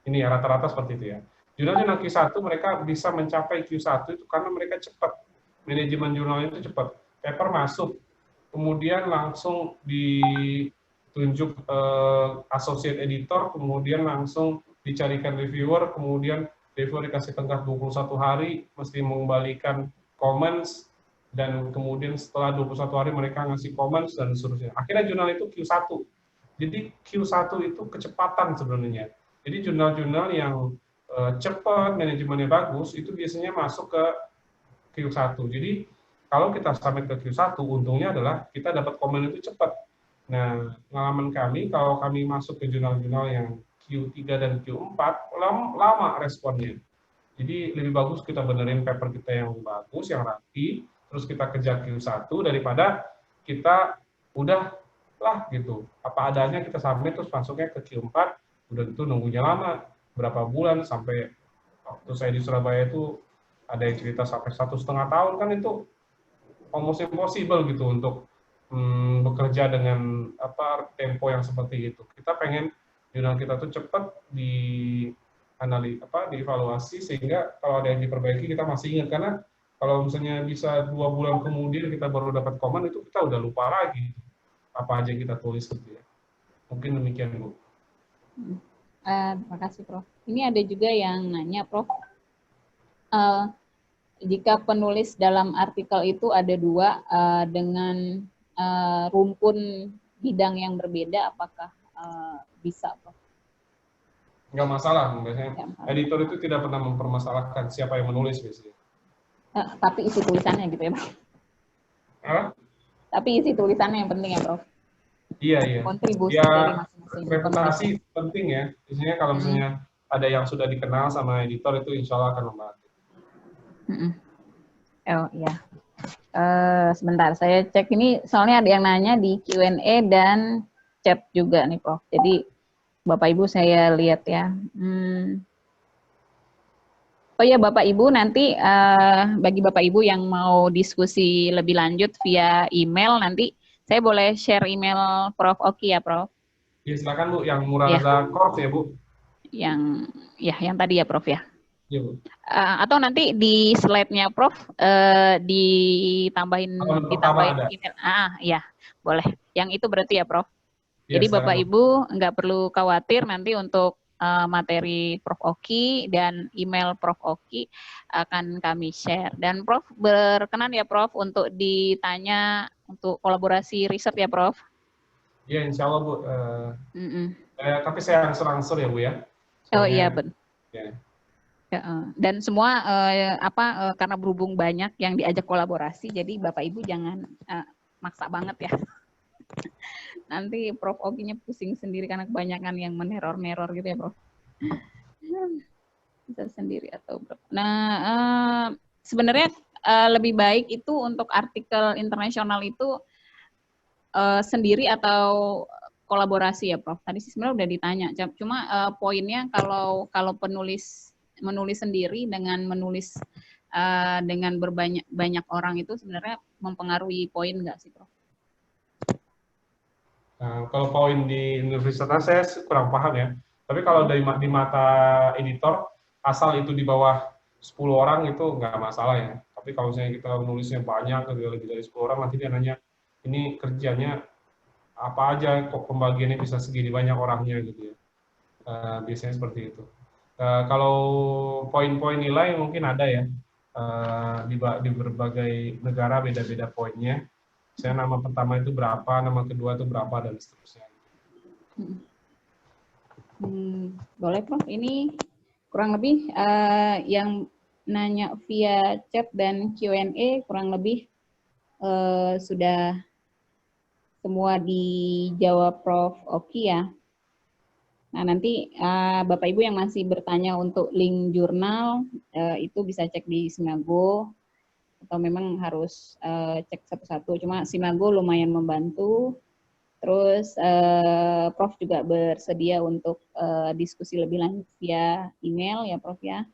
Speaker 2: Ini ya rata-rata seperti itu ya. Jurnal-jurnal Q1 mereka bisa mencapai Q1 itu karena mereka cepat. Manajemen jurnalnya itu cepat. Paper masuk, kemudian langsung ditunjuk associate editor, kemudian langsung dicarikan reviewer, kemudian reviewer dikasih tenggat 21 hari, mesti mengembalikan comments, dan kemudian setelah 21 hari mereka ngasih comments, dan seterusnya. Akhirnya jurnal itu Q1. Jadi Q1 itu kecepatan sebenarnya. Jadi jurnal-jurnal yang cepat, manajemennya bagus, itu biasanya masuk ke Q1. Jadi kalau kita sampai ke Q1, untungnya adalah kita dapat komen itu cepat. Nah, pengalaman kami, kalau kami masuk ke jurnal-jurnal yang Q3 dan Q4, lama responnya. Jadi lebih bagus kita benerin paper kita yang bagus, yang rapi, terus kita kejar Q1 daripada kita udah lah gitu. Apa adanya kita submit terus masuknya ke Q4, udah itu nunggunya lama, berapa bulan, sampai waktu saya di Surabaya itu ada yang cerita sampai 1,5 tahun, kan itu almost impossible gitu untuk bekerja dengan tempo yang seperti itu. Kita pengen jurnal kita tuh cepat dievaluasi sehingga kalau ada yang diperbaiki kita masih ingat, karena kalau misalnya bisa 2 bulan kemudian kita baru dapat komen itu kita udah lupa lagi apa aja yang kita tulis gitu ya. Mungkin demikian Bu.
Speaker 1: Terima kasih Prof. Ini ada juga yang nanya Prof, jika penulis dalam artikel itu ada 2 dengan rumpun bidang yang berbeda, apakah bisa Prof?
Speaker 2: Nggak masalah, biasanya editor itu tidak pernah mempermasalahkan siapa yang menulis biasanya.
Speaker 1: Tapi isi tulisannya gitu ya Prof? Tapi isi tulisannya yang penting ya Prof?
Speaker 2: Iya.
Speaker 1: Kontribusi
Speaker 2: Ya,
Speaker 1: dari masing-masing
Speaker 2: reputasi penting ya. Biasanya kalau misalnya ada yang sudah dikenal sama editor itu insya Allah akan membantu.
Speaker 1: Oh iya. Sebentar, saya cek ini soalnya ada yang nanya di Q&A dan chat juga nih Prof. Jadi Bapak Ibu saya lihat ya. Oh ya Bapak Ibu, nanti bagi Bapak Ibu yang mau diskusi lebih lanjut via email, nanti saya boleh share email Prof Oki ya Prof?
Speaker 2: Ya silakan Bu, yang Murarza Corp ya Bu?
Speaker 1: Yang tadi ya Prof ya?
Speaker 2: Iya Bu.
Speaker 1: Atau nanti di slide-nya Prof ditambahin email. Ya boleh. Yang itu berarti ya Prof?
Speaker 2: Ya,
Speaker 1: jadi Bapak
Speaker 2: Bu.
Speaker 1: Ibu nggak perlu khawatir nanti untuk materi Prof Oki dan email Prof Oki akan kami share. Dan Prof berkenan ya Prof untuk ditanya untuk kolaborasi riset ya Prof?
Speaker 2: Ya insya Allah Bu. Tapi saya angsur-angsur ya Bu ya.
Speaker 1: Oh iya benar. Ya. Dan semua karena berhubung banyak yang diajak kolaborasi, jadi Bapak Ibu jangan maksa banget ya. Nanti Prof Oginya pusing sendiri karena kebanyakan yang meneror-neror gitu ya Prof. Bisa sendiri atau berapa. Nah, sebenarnya lebih baik itu untuk artikel internasional itu sendiri atau kolaborasi ya Prof. Tadi sih sebenarnya udah ditanya. Cuma poinnya kalau menulis sendiri dengan menulis dengan banyak orang itu sebenarnya mempengaruhi poin nggak sih Prof?
Speaker 2: Nah, kalau poin di universitas saya kurang paham ya. Tapi kalau di mata editor, asal itu di bawah 10 orang itu nggak masalah ya. Tapi kalau misalnya kita nulisnya banyak, lebih dari 10 orang, nanti dia nanya, ini kerjanya apa aja, kok pembagiannya bisa segini banyak orangnya gitu ya. Biasanya seperti itu. Kalau poin-poin nilai mungkin ada ya. Di berbagai negara beda-beda poinnya. Saya nama pertama itu berapa, nama kedua itu berapa, dan seterusnya.
Speaker 1: Boleh Prof, ini kurang lebih yang nanya via chat dan Q&A kurang lebih sudah semua dijawab Prof Oki ya. Nah nanti Bapak Ibu yang masih bertanya untuk link jurnal itu bisa cek di Simago atau memang harus cek satu-satu. Cuma Simago lumayan membantu. Terus Prof juga bersedia untuk diskusi lebih lanjut via email ya Prof ya.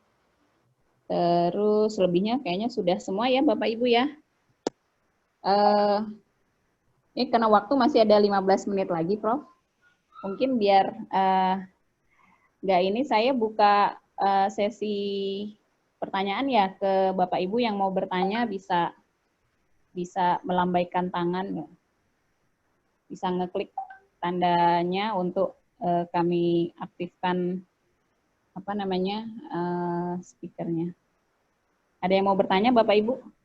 Speaker 1: Terus lebihnya kayaknya sudah semua ya Bapak Ibu ya. Ini karena waktu masih ada 15 menit lagi Prof. Mungkin biar nggak ini saya buka sesi pertanyaan ya ke Bapak Ibu yang mau bertanya bisa melambaikan tangan, bisa ngeklik tandanya untuk kami aktifkan speakernya. Ada yang mau bertanya Bapak Ibu?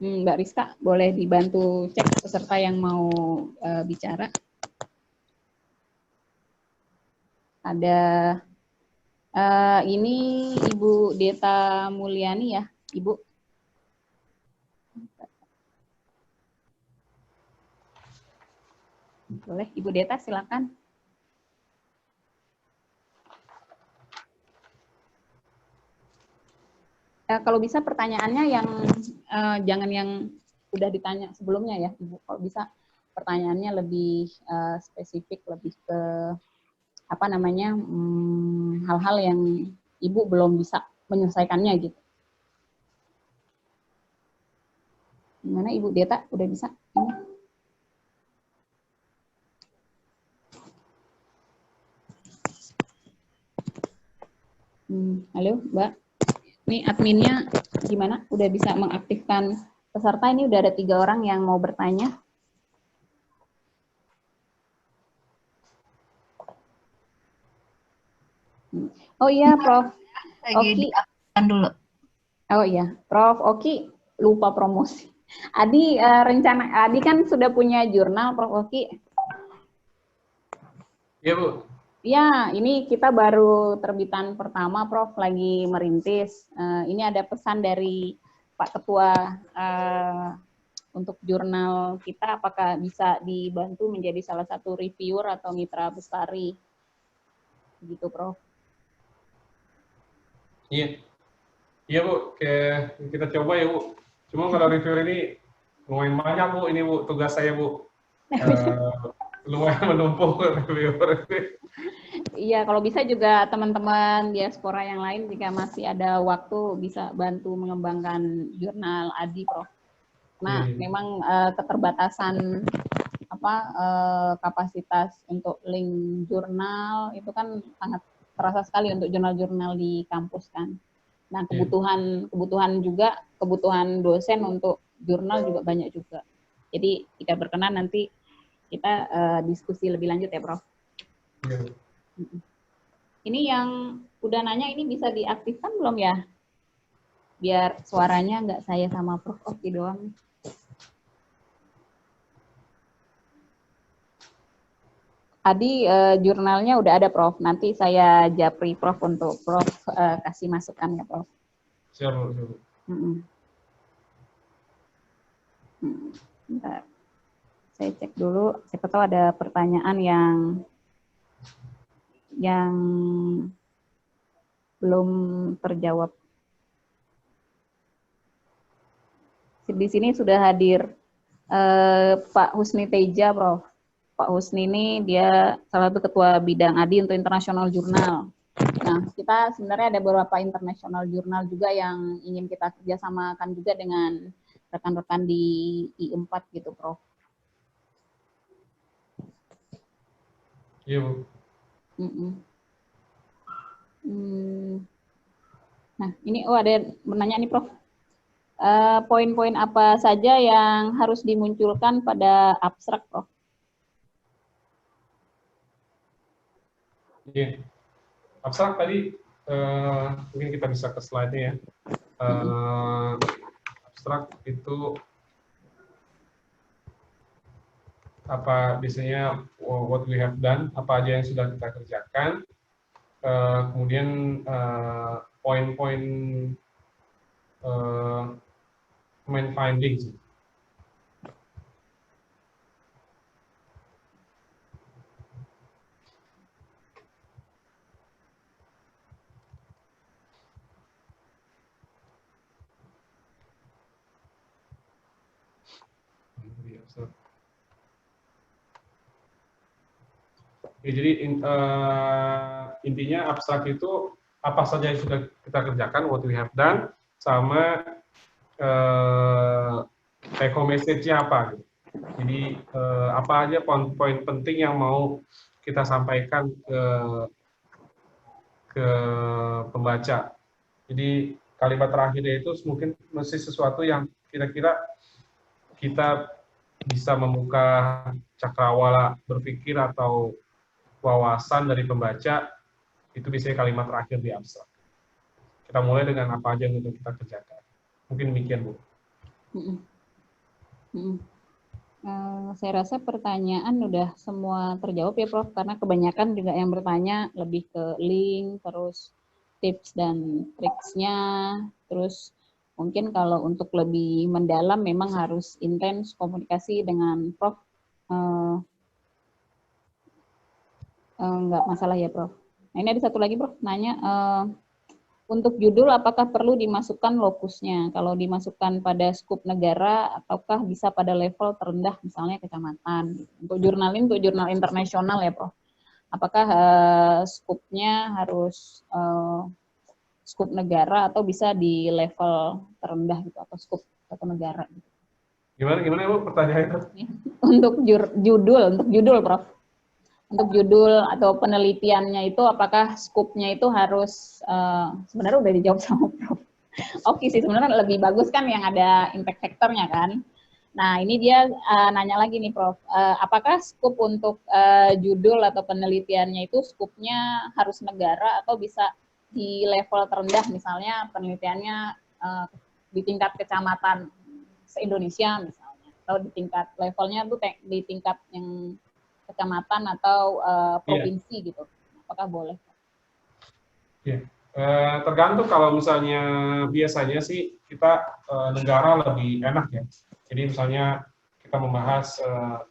Speaker 1: Mbak Rizka, boleh dibantu cek peserta yang mau bicara. Ada ini Ibu Deta Mulyani ya, Ibu. Boleh, Ibu Deta silakan. Kalau bisa pertanyaannya yang jangan yang udah ditanya sebelumnya ya, Ibu. Kalau bisa pertanyaannya lebih spesifik, lebih ke hal-hal yang Ibu belum bisa menyelesaikannya gitu. Gimana Ibu Deta, udah bisa? Ini. Halo, Mbak. Ini adminnya gimana? Udah bisa mengaktifkan peserta? Ini udah ada 3 orang yang mau bertanya. Oh iya, Prof.
Speaker 3: Lagi
Speaker 1: Oki.
Speaker 3: diaktifkan dulu.
Speaker 1: Oh iya, Prof. Oki lupa promosi. Adi rencana Adi kan sudah punya jurnal, Prof. Oki.
Speaker 2: Iya, Bu.
Speaker 1: Ya, ini kita baru terbitan pertama, Prof. Lagi merintis. Ini ada pesan dari Pak Ketua untuk jurnal kita, apakah bisa dibantu menjadi salah satu reviewer atau mitra bestari, gitu, Prof.
Speaker 2: Iya. Iya, Bu. Kita coba ya, Bu. Cuma kalau reviewer ini lumayan banyak, Bu. Ini, Bu, tugas saya, Bu. Lumayan menumpuk reviewer.
Speaker 1: Iya, kalau bisa juga teman-teman diaspora yang lain jika masih ada waktu bisa bantu mengembangkan jurnal Adi, Prof. Nah, memang keterbatasan kapasitas untuk link jurnal itu kan sangat terasa sekali untuk jurnal-jurnal di kampus kan. Nah, kebutuhan juga, kebutuhan dosen untuk jurnal juga banyak juga. Jadi jika berkenan nanti kita diskusi lebih lanjut ya, Prof. Ini yang udah nanya ini bisa diaktifkan belum ya? Biar suaranya nggak saya sama Prof Oki doang. Adi jurnalnya udah ada, Prof. Nanti saya japri Prof untuk Prof kasih masukan ya, Prof.
Speaker 2: Siap.
Speaker 1: Bentar. Saya cek dulu, siapa tahu ada pertanyaan yang belum terjawab. Di sini sudah hadir Pak Husni Teja, Prof. Pak Husni ini dia salah satu ketua bidang ADI untuk internasional jurnal. Nah, kita sebenarnya ada beberapa internasional jurnal juga yang ingin kita kerjasamakan juga dengan rekan-rekan di I4 gitu, Prof.
Speaker 2: Iya, Bu.
Speaker 1: Nah, ini ada menanya nih, Prof. Poin-poin apa saja yang harus dimunculkan pada abstrak, Prof?
Speaker 2: Iya. Abstrak tadi mungkin kita bisa ke slide-nya ya. Abstrak itu apa biasanya what we have done, apa aja yang sudah kita kerjakan, kemudian poin-poin main findings. Ya, jadi intinya abstrak itu apa saja yang sudah kita kerjakan, what we have done, sama take home message-nya apa. Gitu. Jadi apa aja poin-poin penting yang mau kita sampaikan ke pembaca. Jadi kalimat terakhirnya itu mungkin mesti sesuatu yang kira-kira kita bisa membuka cakrawala berpikir atau wawasan dari pembaca, itu biasanya kalimat terakhir di abstrak. Kita mulai dengan apa aja yang untuk kita kerjakan. Mungkin demikian, Bu.
Speaker 1: Saya rasa pertanyaan udah semua terjawab ya, Prof, karena kebanyakan juga yang bertanya lebih ke link, terus tips dan triksnya, terus mungkin kalau untuk lebih mendalam memang harus intens komunikasi dengan Prof. Enggak masalah ya, Prof. Nah, ini ada satu lagi, Prof, nanya untuk judul apakah perlu dimasukkan lokusnya? Kalau dimasukkan pada skup negara ataukah bisa pada level terendah misalnya kecamatan? Untuk jurnal ini untuk jurnal internasional ya, Prof. Apakah skupnya harus skup negara atau bisa di level terendah gitu atau skup satu negara gitu?
Speaker 2: Gimana Bu pertanyaannya?
Speaker 1: Untuk judul, Prof. Untuk judul atau penelitiannya itu apakah skupnya itu harus sebenarnya udah dijawab sama Prof. Oke sih, sebenarnya lebih bagus kan yang ada impact factor-nya kan. Nah, ini dia nanya lagi nih Prof, apakah skup untuk judul atau penelitiannya itu skupnya harus negara atau bisa di level terendah, misalnya penelitiannya di tingkat kecamatan se-Indonesia misalnya, atau di tingkat levelnya tuh di tingkat yang kecamatan atau provinsi gitu. Apakah boleh?
Speaker 2: Iya. Tergantung, kalau misalnya biasanya sih kita negara lebih enak ya. Jadi misalnya kita membahas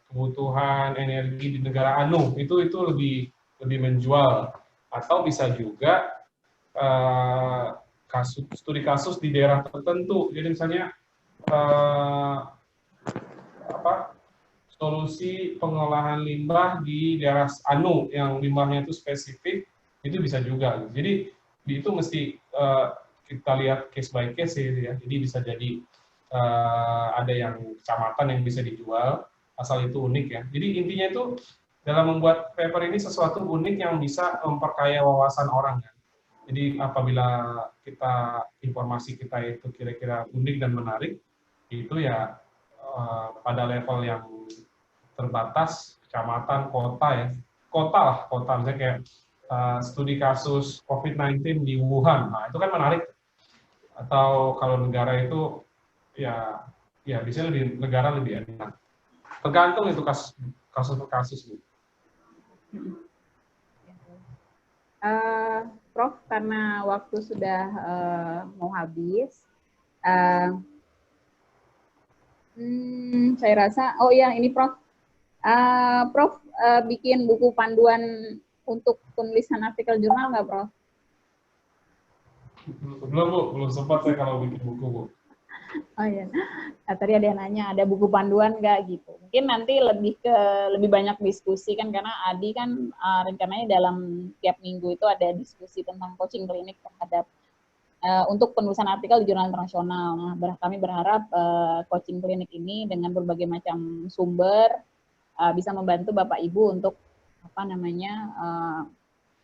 Speaker 2: kebutuhan energi di negara anu, itu lebih menjual. Atau bisa juga studi kasus di daerah tertentu. Jadi misalnya solusi pengolahan limbah di daerah anu yang limbahnya itu spesifik, itu bisa juga. Jadi itu mesti kita lihat case by case ya. Jadi bisa jadi ada yang kecamatan yang bisa dijual asal itu unik ya. Jadi intinya itu dalam membuat paper ini sesuatu unik yang bisa memperkaya wawasan orang kan. Jadi apabila informasi kita itu kira-kira unik dan menarik, itu ya pada level yang terbatas, kecamatan, kota ya, kota misalnya kayak studi kasus COVID-19 di Wuhan, nah itu kan menarik. Atau kalau negara itu ya bisa negara lebih enak. Tergantung itu kasus per kasus.
Speaker 1: Prof, karena waktu sudah mau habis, saya rasa, oh ya ini Prof, Prof bikin buku panduan untuk penulisan artikel jurnal nggak, Prof?
Speaker 2: Belum Bu, belum sempat saya kalau bikin buku Bu.
Speaker 1: Oh iya, nah, tadi ada yang nanya ada buku panduan nggak gitu. Mungkin nanti lebih banyak diskusi kan, karena Adi kan rencananya dalam tiap minggu itu ada diskusi tentang coaching klinik terhadap untuk penulisan artikel di jurnal internasional. Nah, kami berharap coaching klinik ini dengan berbagai macam sumber bisa membantu Bapak Ibu untuk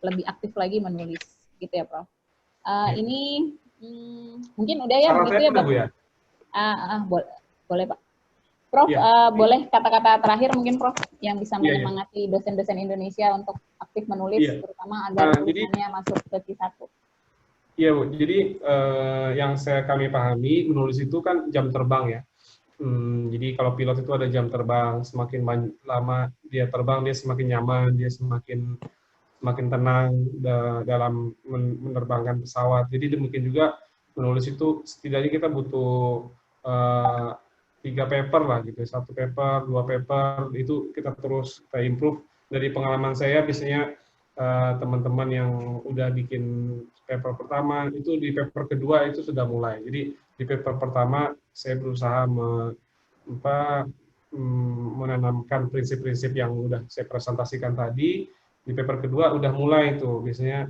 Speaker 1: lebih aktif lagi menulis, gitu ya, Prof. Ini mungkin udah ya, begitu ya, Bapak. Boleh Pak. Prof, boleh kata-kata terakhir mungkin Prof yang bisa menyemangati dosen-dosen Indonesia untuk aktif menulis, terutama agar tulisannya masuk ke Q1.
Speaker 2: Iya Bu, jadi yang kami pahami, menulis itu kan jam terbang ya. Jadi kalau pilot itu ada jam terbang, semakin lama dia terbang, dia semakin nyaman, dia semakin tenang dalam menerbangkan pesawat. Jadi demikian juga menulis itu setidaknya kita butuh 3 paper lah gitu, 1 paper, 2 paper, itu kita terus kita improve. Dari pengalaman saya biasanya teman-teman yang udah bikin paper pertama, itu di paper kedua itu sudah mulai. Jadi di paper pertama saya berusaha menanamkan prinsip-prinsip yang udah saya presentasikan tadi. Di paper kedua udah mulai itu, biasanya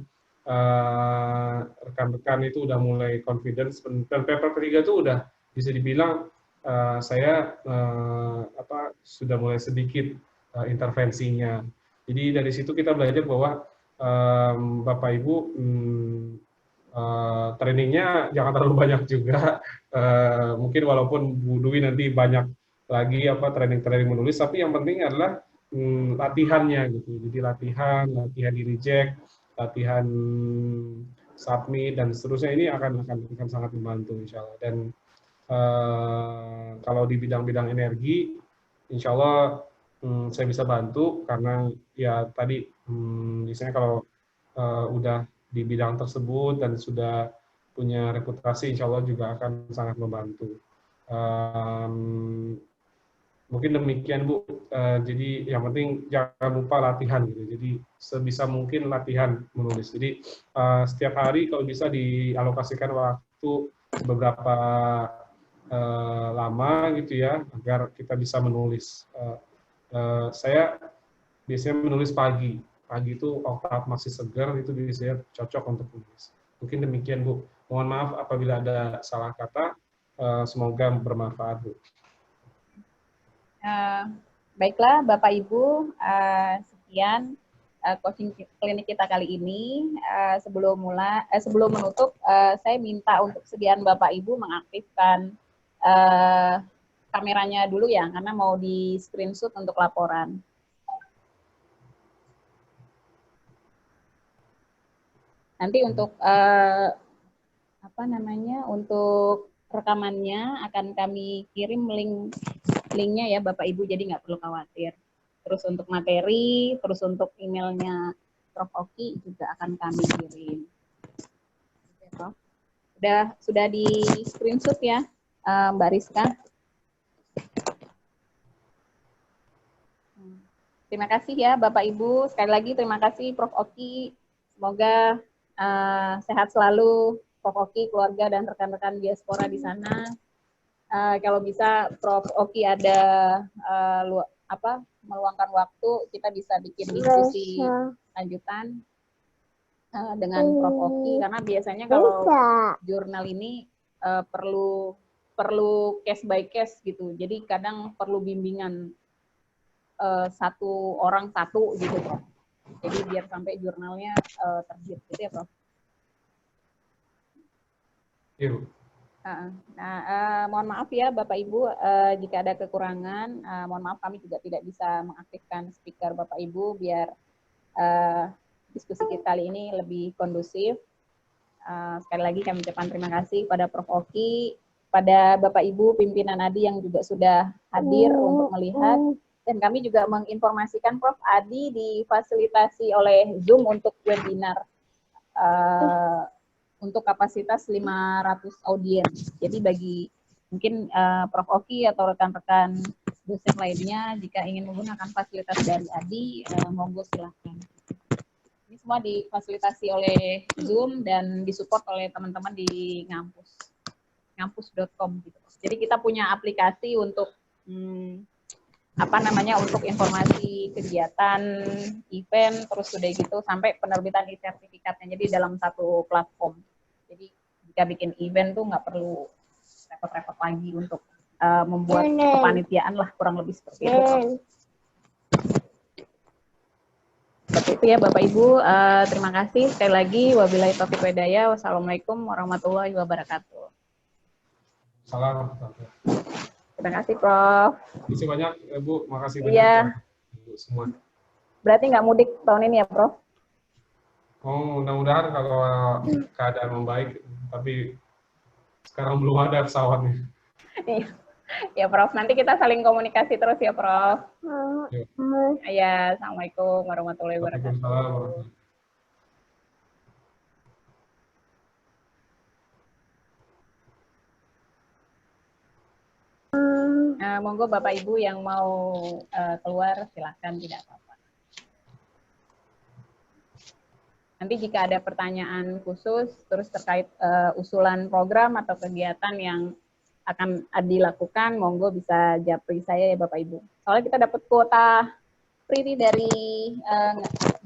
Speaker 2: rekan-rekan itu udah mulai confidence, dan paper ketiga itu udah bisa dibilang saya sudah mulai sedikit intervensinya. Jadi dari situ kita belajar bahwa Bapak Ibu trainingnya jangan terlalu banyak juga. Mungkin walaupun Bu Dwi nanti banyak lagi training menulis, tapi yang penting adalah latihannya gitu. Jadi latihan di reject, latihan submit dan seterusnya, ini akan sangat membantu insya Allah. Dan kalau di bidang-bidang energi, insya Allah saya bisa bantu, karena ya tadi misalnya kalau udah di bidang tersebut dan sudah punya reputasi, insya Allah juga akan sangat membantu. Mungkin demikian Bu. Jadi yang penting jangan lupa latihan gitu. Jadi sebisa mungkin latihan menulis. Jadi setiap hari kalau bisa dialokasikan waktu beberapa lama gitu ya, agar kita bisa menulis. Saya biasanya menulis pagi itu otak masih segar, itu biasanya cocok untuk menulis. Mungkin demikian Bu. Mohon maaf apabila ada salah kata. Semoga bermanfaat Bu.
Speaker 1: Baiklah Bapak Ibu, sekian coaching klinik kita kali ini. Sebelum menutup, saya minta untuk kesediaan Bapak Ibu mengaktifkan kameranya dulu ya, karena mau di screenshot untuk laporan. Nanti untuk untuk rekamannya akan kami kirim linknya ya Bapak Ibu, jadi nggak perlu khawatir. Terus untuk materi, terus untuk emailnya Prof. Oki juga akan kami kirim. Sudah di screenshot ya Mbak Rizka. Terima kasih ya Bapak Ibu. Sekali lagi terima kasih Prof. Oki. Semoga sehat selalu Prof. Oki, keluarga, dan rekan-rekan diaspora di sana. Kalau bisa Prof. Oki ada meluangkan waktu, kita bisa bikin diskusi lanjutan dengan Prof. Oki, karena biasanya kalau jurnal ini perlu case by case gitu. Jadi kadang perlu bimbingan satu orang satu gitu, Prof. Jadi biar sampai jurnalnya terbit gitu ya, Prof.
Speaker 2: Iya.
Speaker 1: Mohon maaf ya Bapak Ibu jika ada kekurangan. Mohon maaf kami juga tidak bisa mengaktifkan speaker Bapak Ibu biar diskusi kita kali ini lebih kondusif. Sekali lagi kami ucapkan terima kasih pada Prof. Oki, pada Bapak Ibu pimpinan ADI yang juga sudah hadir untuk melihat, dan kami juga menginformasikan Prof. ADI difasilitasi oleh Zoom untuk webinar untuk kapasitas 500 audiens. Jadi bagi mungkin Prof. Oki atau rekan-rekan dosen lainnya jika ingin menggunakan fasilitas dari ADI, monggo silahkan. Ini semua difasilitasi oleh Zoom dan disupport oleh teman-teman di ngampus.com gitu. Jadi kita punya aplikasi untuk untuk informasi kegiatan, event, terus udah gitu sampai penerbitan e-sertifikatnya. Jadi dalam satu platform. Jadi jika bikin event tuh nggak perlu repot-repot lagi untuk membuat kepanitiaan lah, kurang lebih seperti itu. Seperti itu ya Bapak Ibu. Terima kasih sekali lagi. Wabillahi taufiq wal hidayah. Wassalamualaikum warahmatullahi wabarakatuh.
Speaker 2: Salam.
Speaker 1: Terima kasih Prof.
Speaker 2: Terima kasih banyak Bu. Makasih banyak
Speaker 1: Iya.
Speaker 2: Bu semua.
Speaker 1: Berarti nggak mudik tahun ini ya Prof?
Speaker 2: Oh, mudah-mudahan kalau keadaan membaik, tapi sekarang belum ada pesawatnya.
Speaker 1: Ya Prof, nanti kita saling komunikasi terus ya Prof. Ya, Assalamualaikum warahmatullahi wabarakatuh.
Speaker 2: Waalaikumsalam.
Speaker 1: Monggo Bapak Ibu yang mau keluar silahkan, tidak apa-apa. Nanti jika ada pertanyaan khusus terus terkait usulan program atau kegiatan yang akan dilakukan, monggo bisa japri saya ya Bapak Ibu. Soalnya kita dapat kuota free dari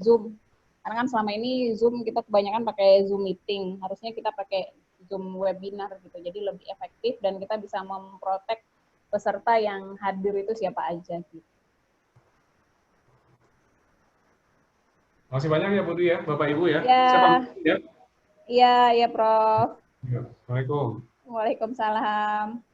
Speaker 1: Zoom. Karena kan selama ini Zoom kita kebanyakan pakai Zoom meeting, harusnya kita pakai Zoom webinar gitu. Jadi lebih efektif dan kita bisa memprotek peserta yang hadir itu siapa aja gitu.
Speaker 2: Masih banyak ya Bu ya, Bapak Ibu ya.
Speaker 1: Ya.
Speaker 2: Siapa ya?
Speaker 1: Iya, ya Prof.
Speaker 2: Ya. Assalamualaikum.
Speaker 1: Waalaikumsalam.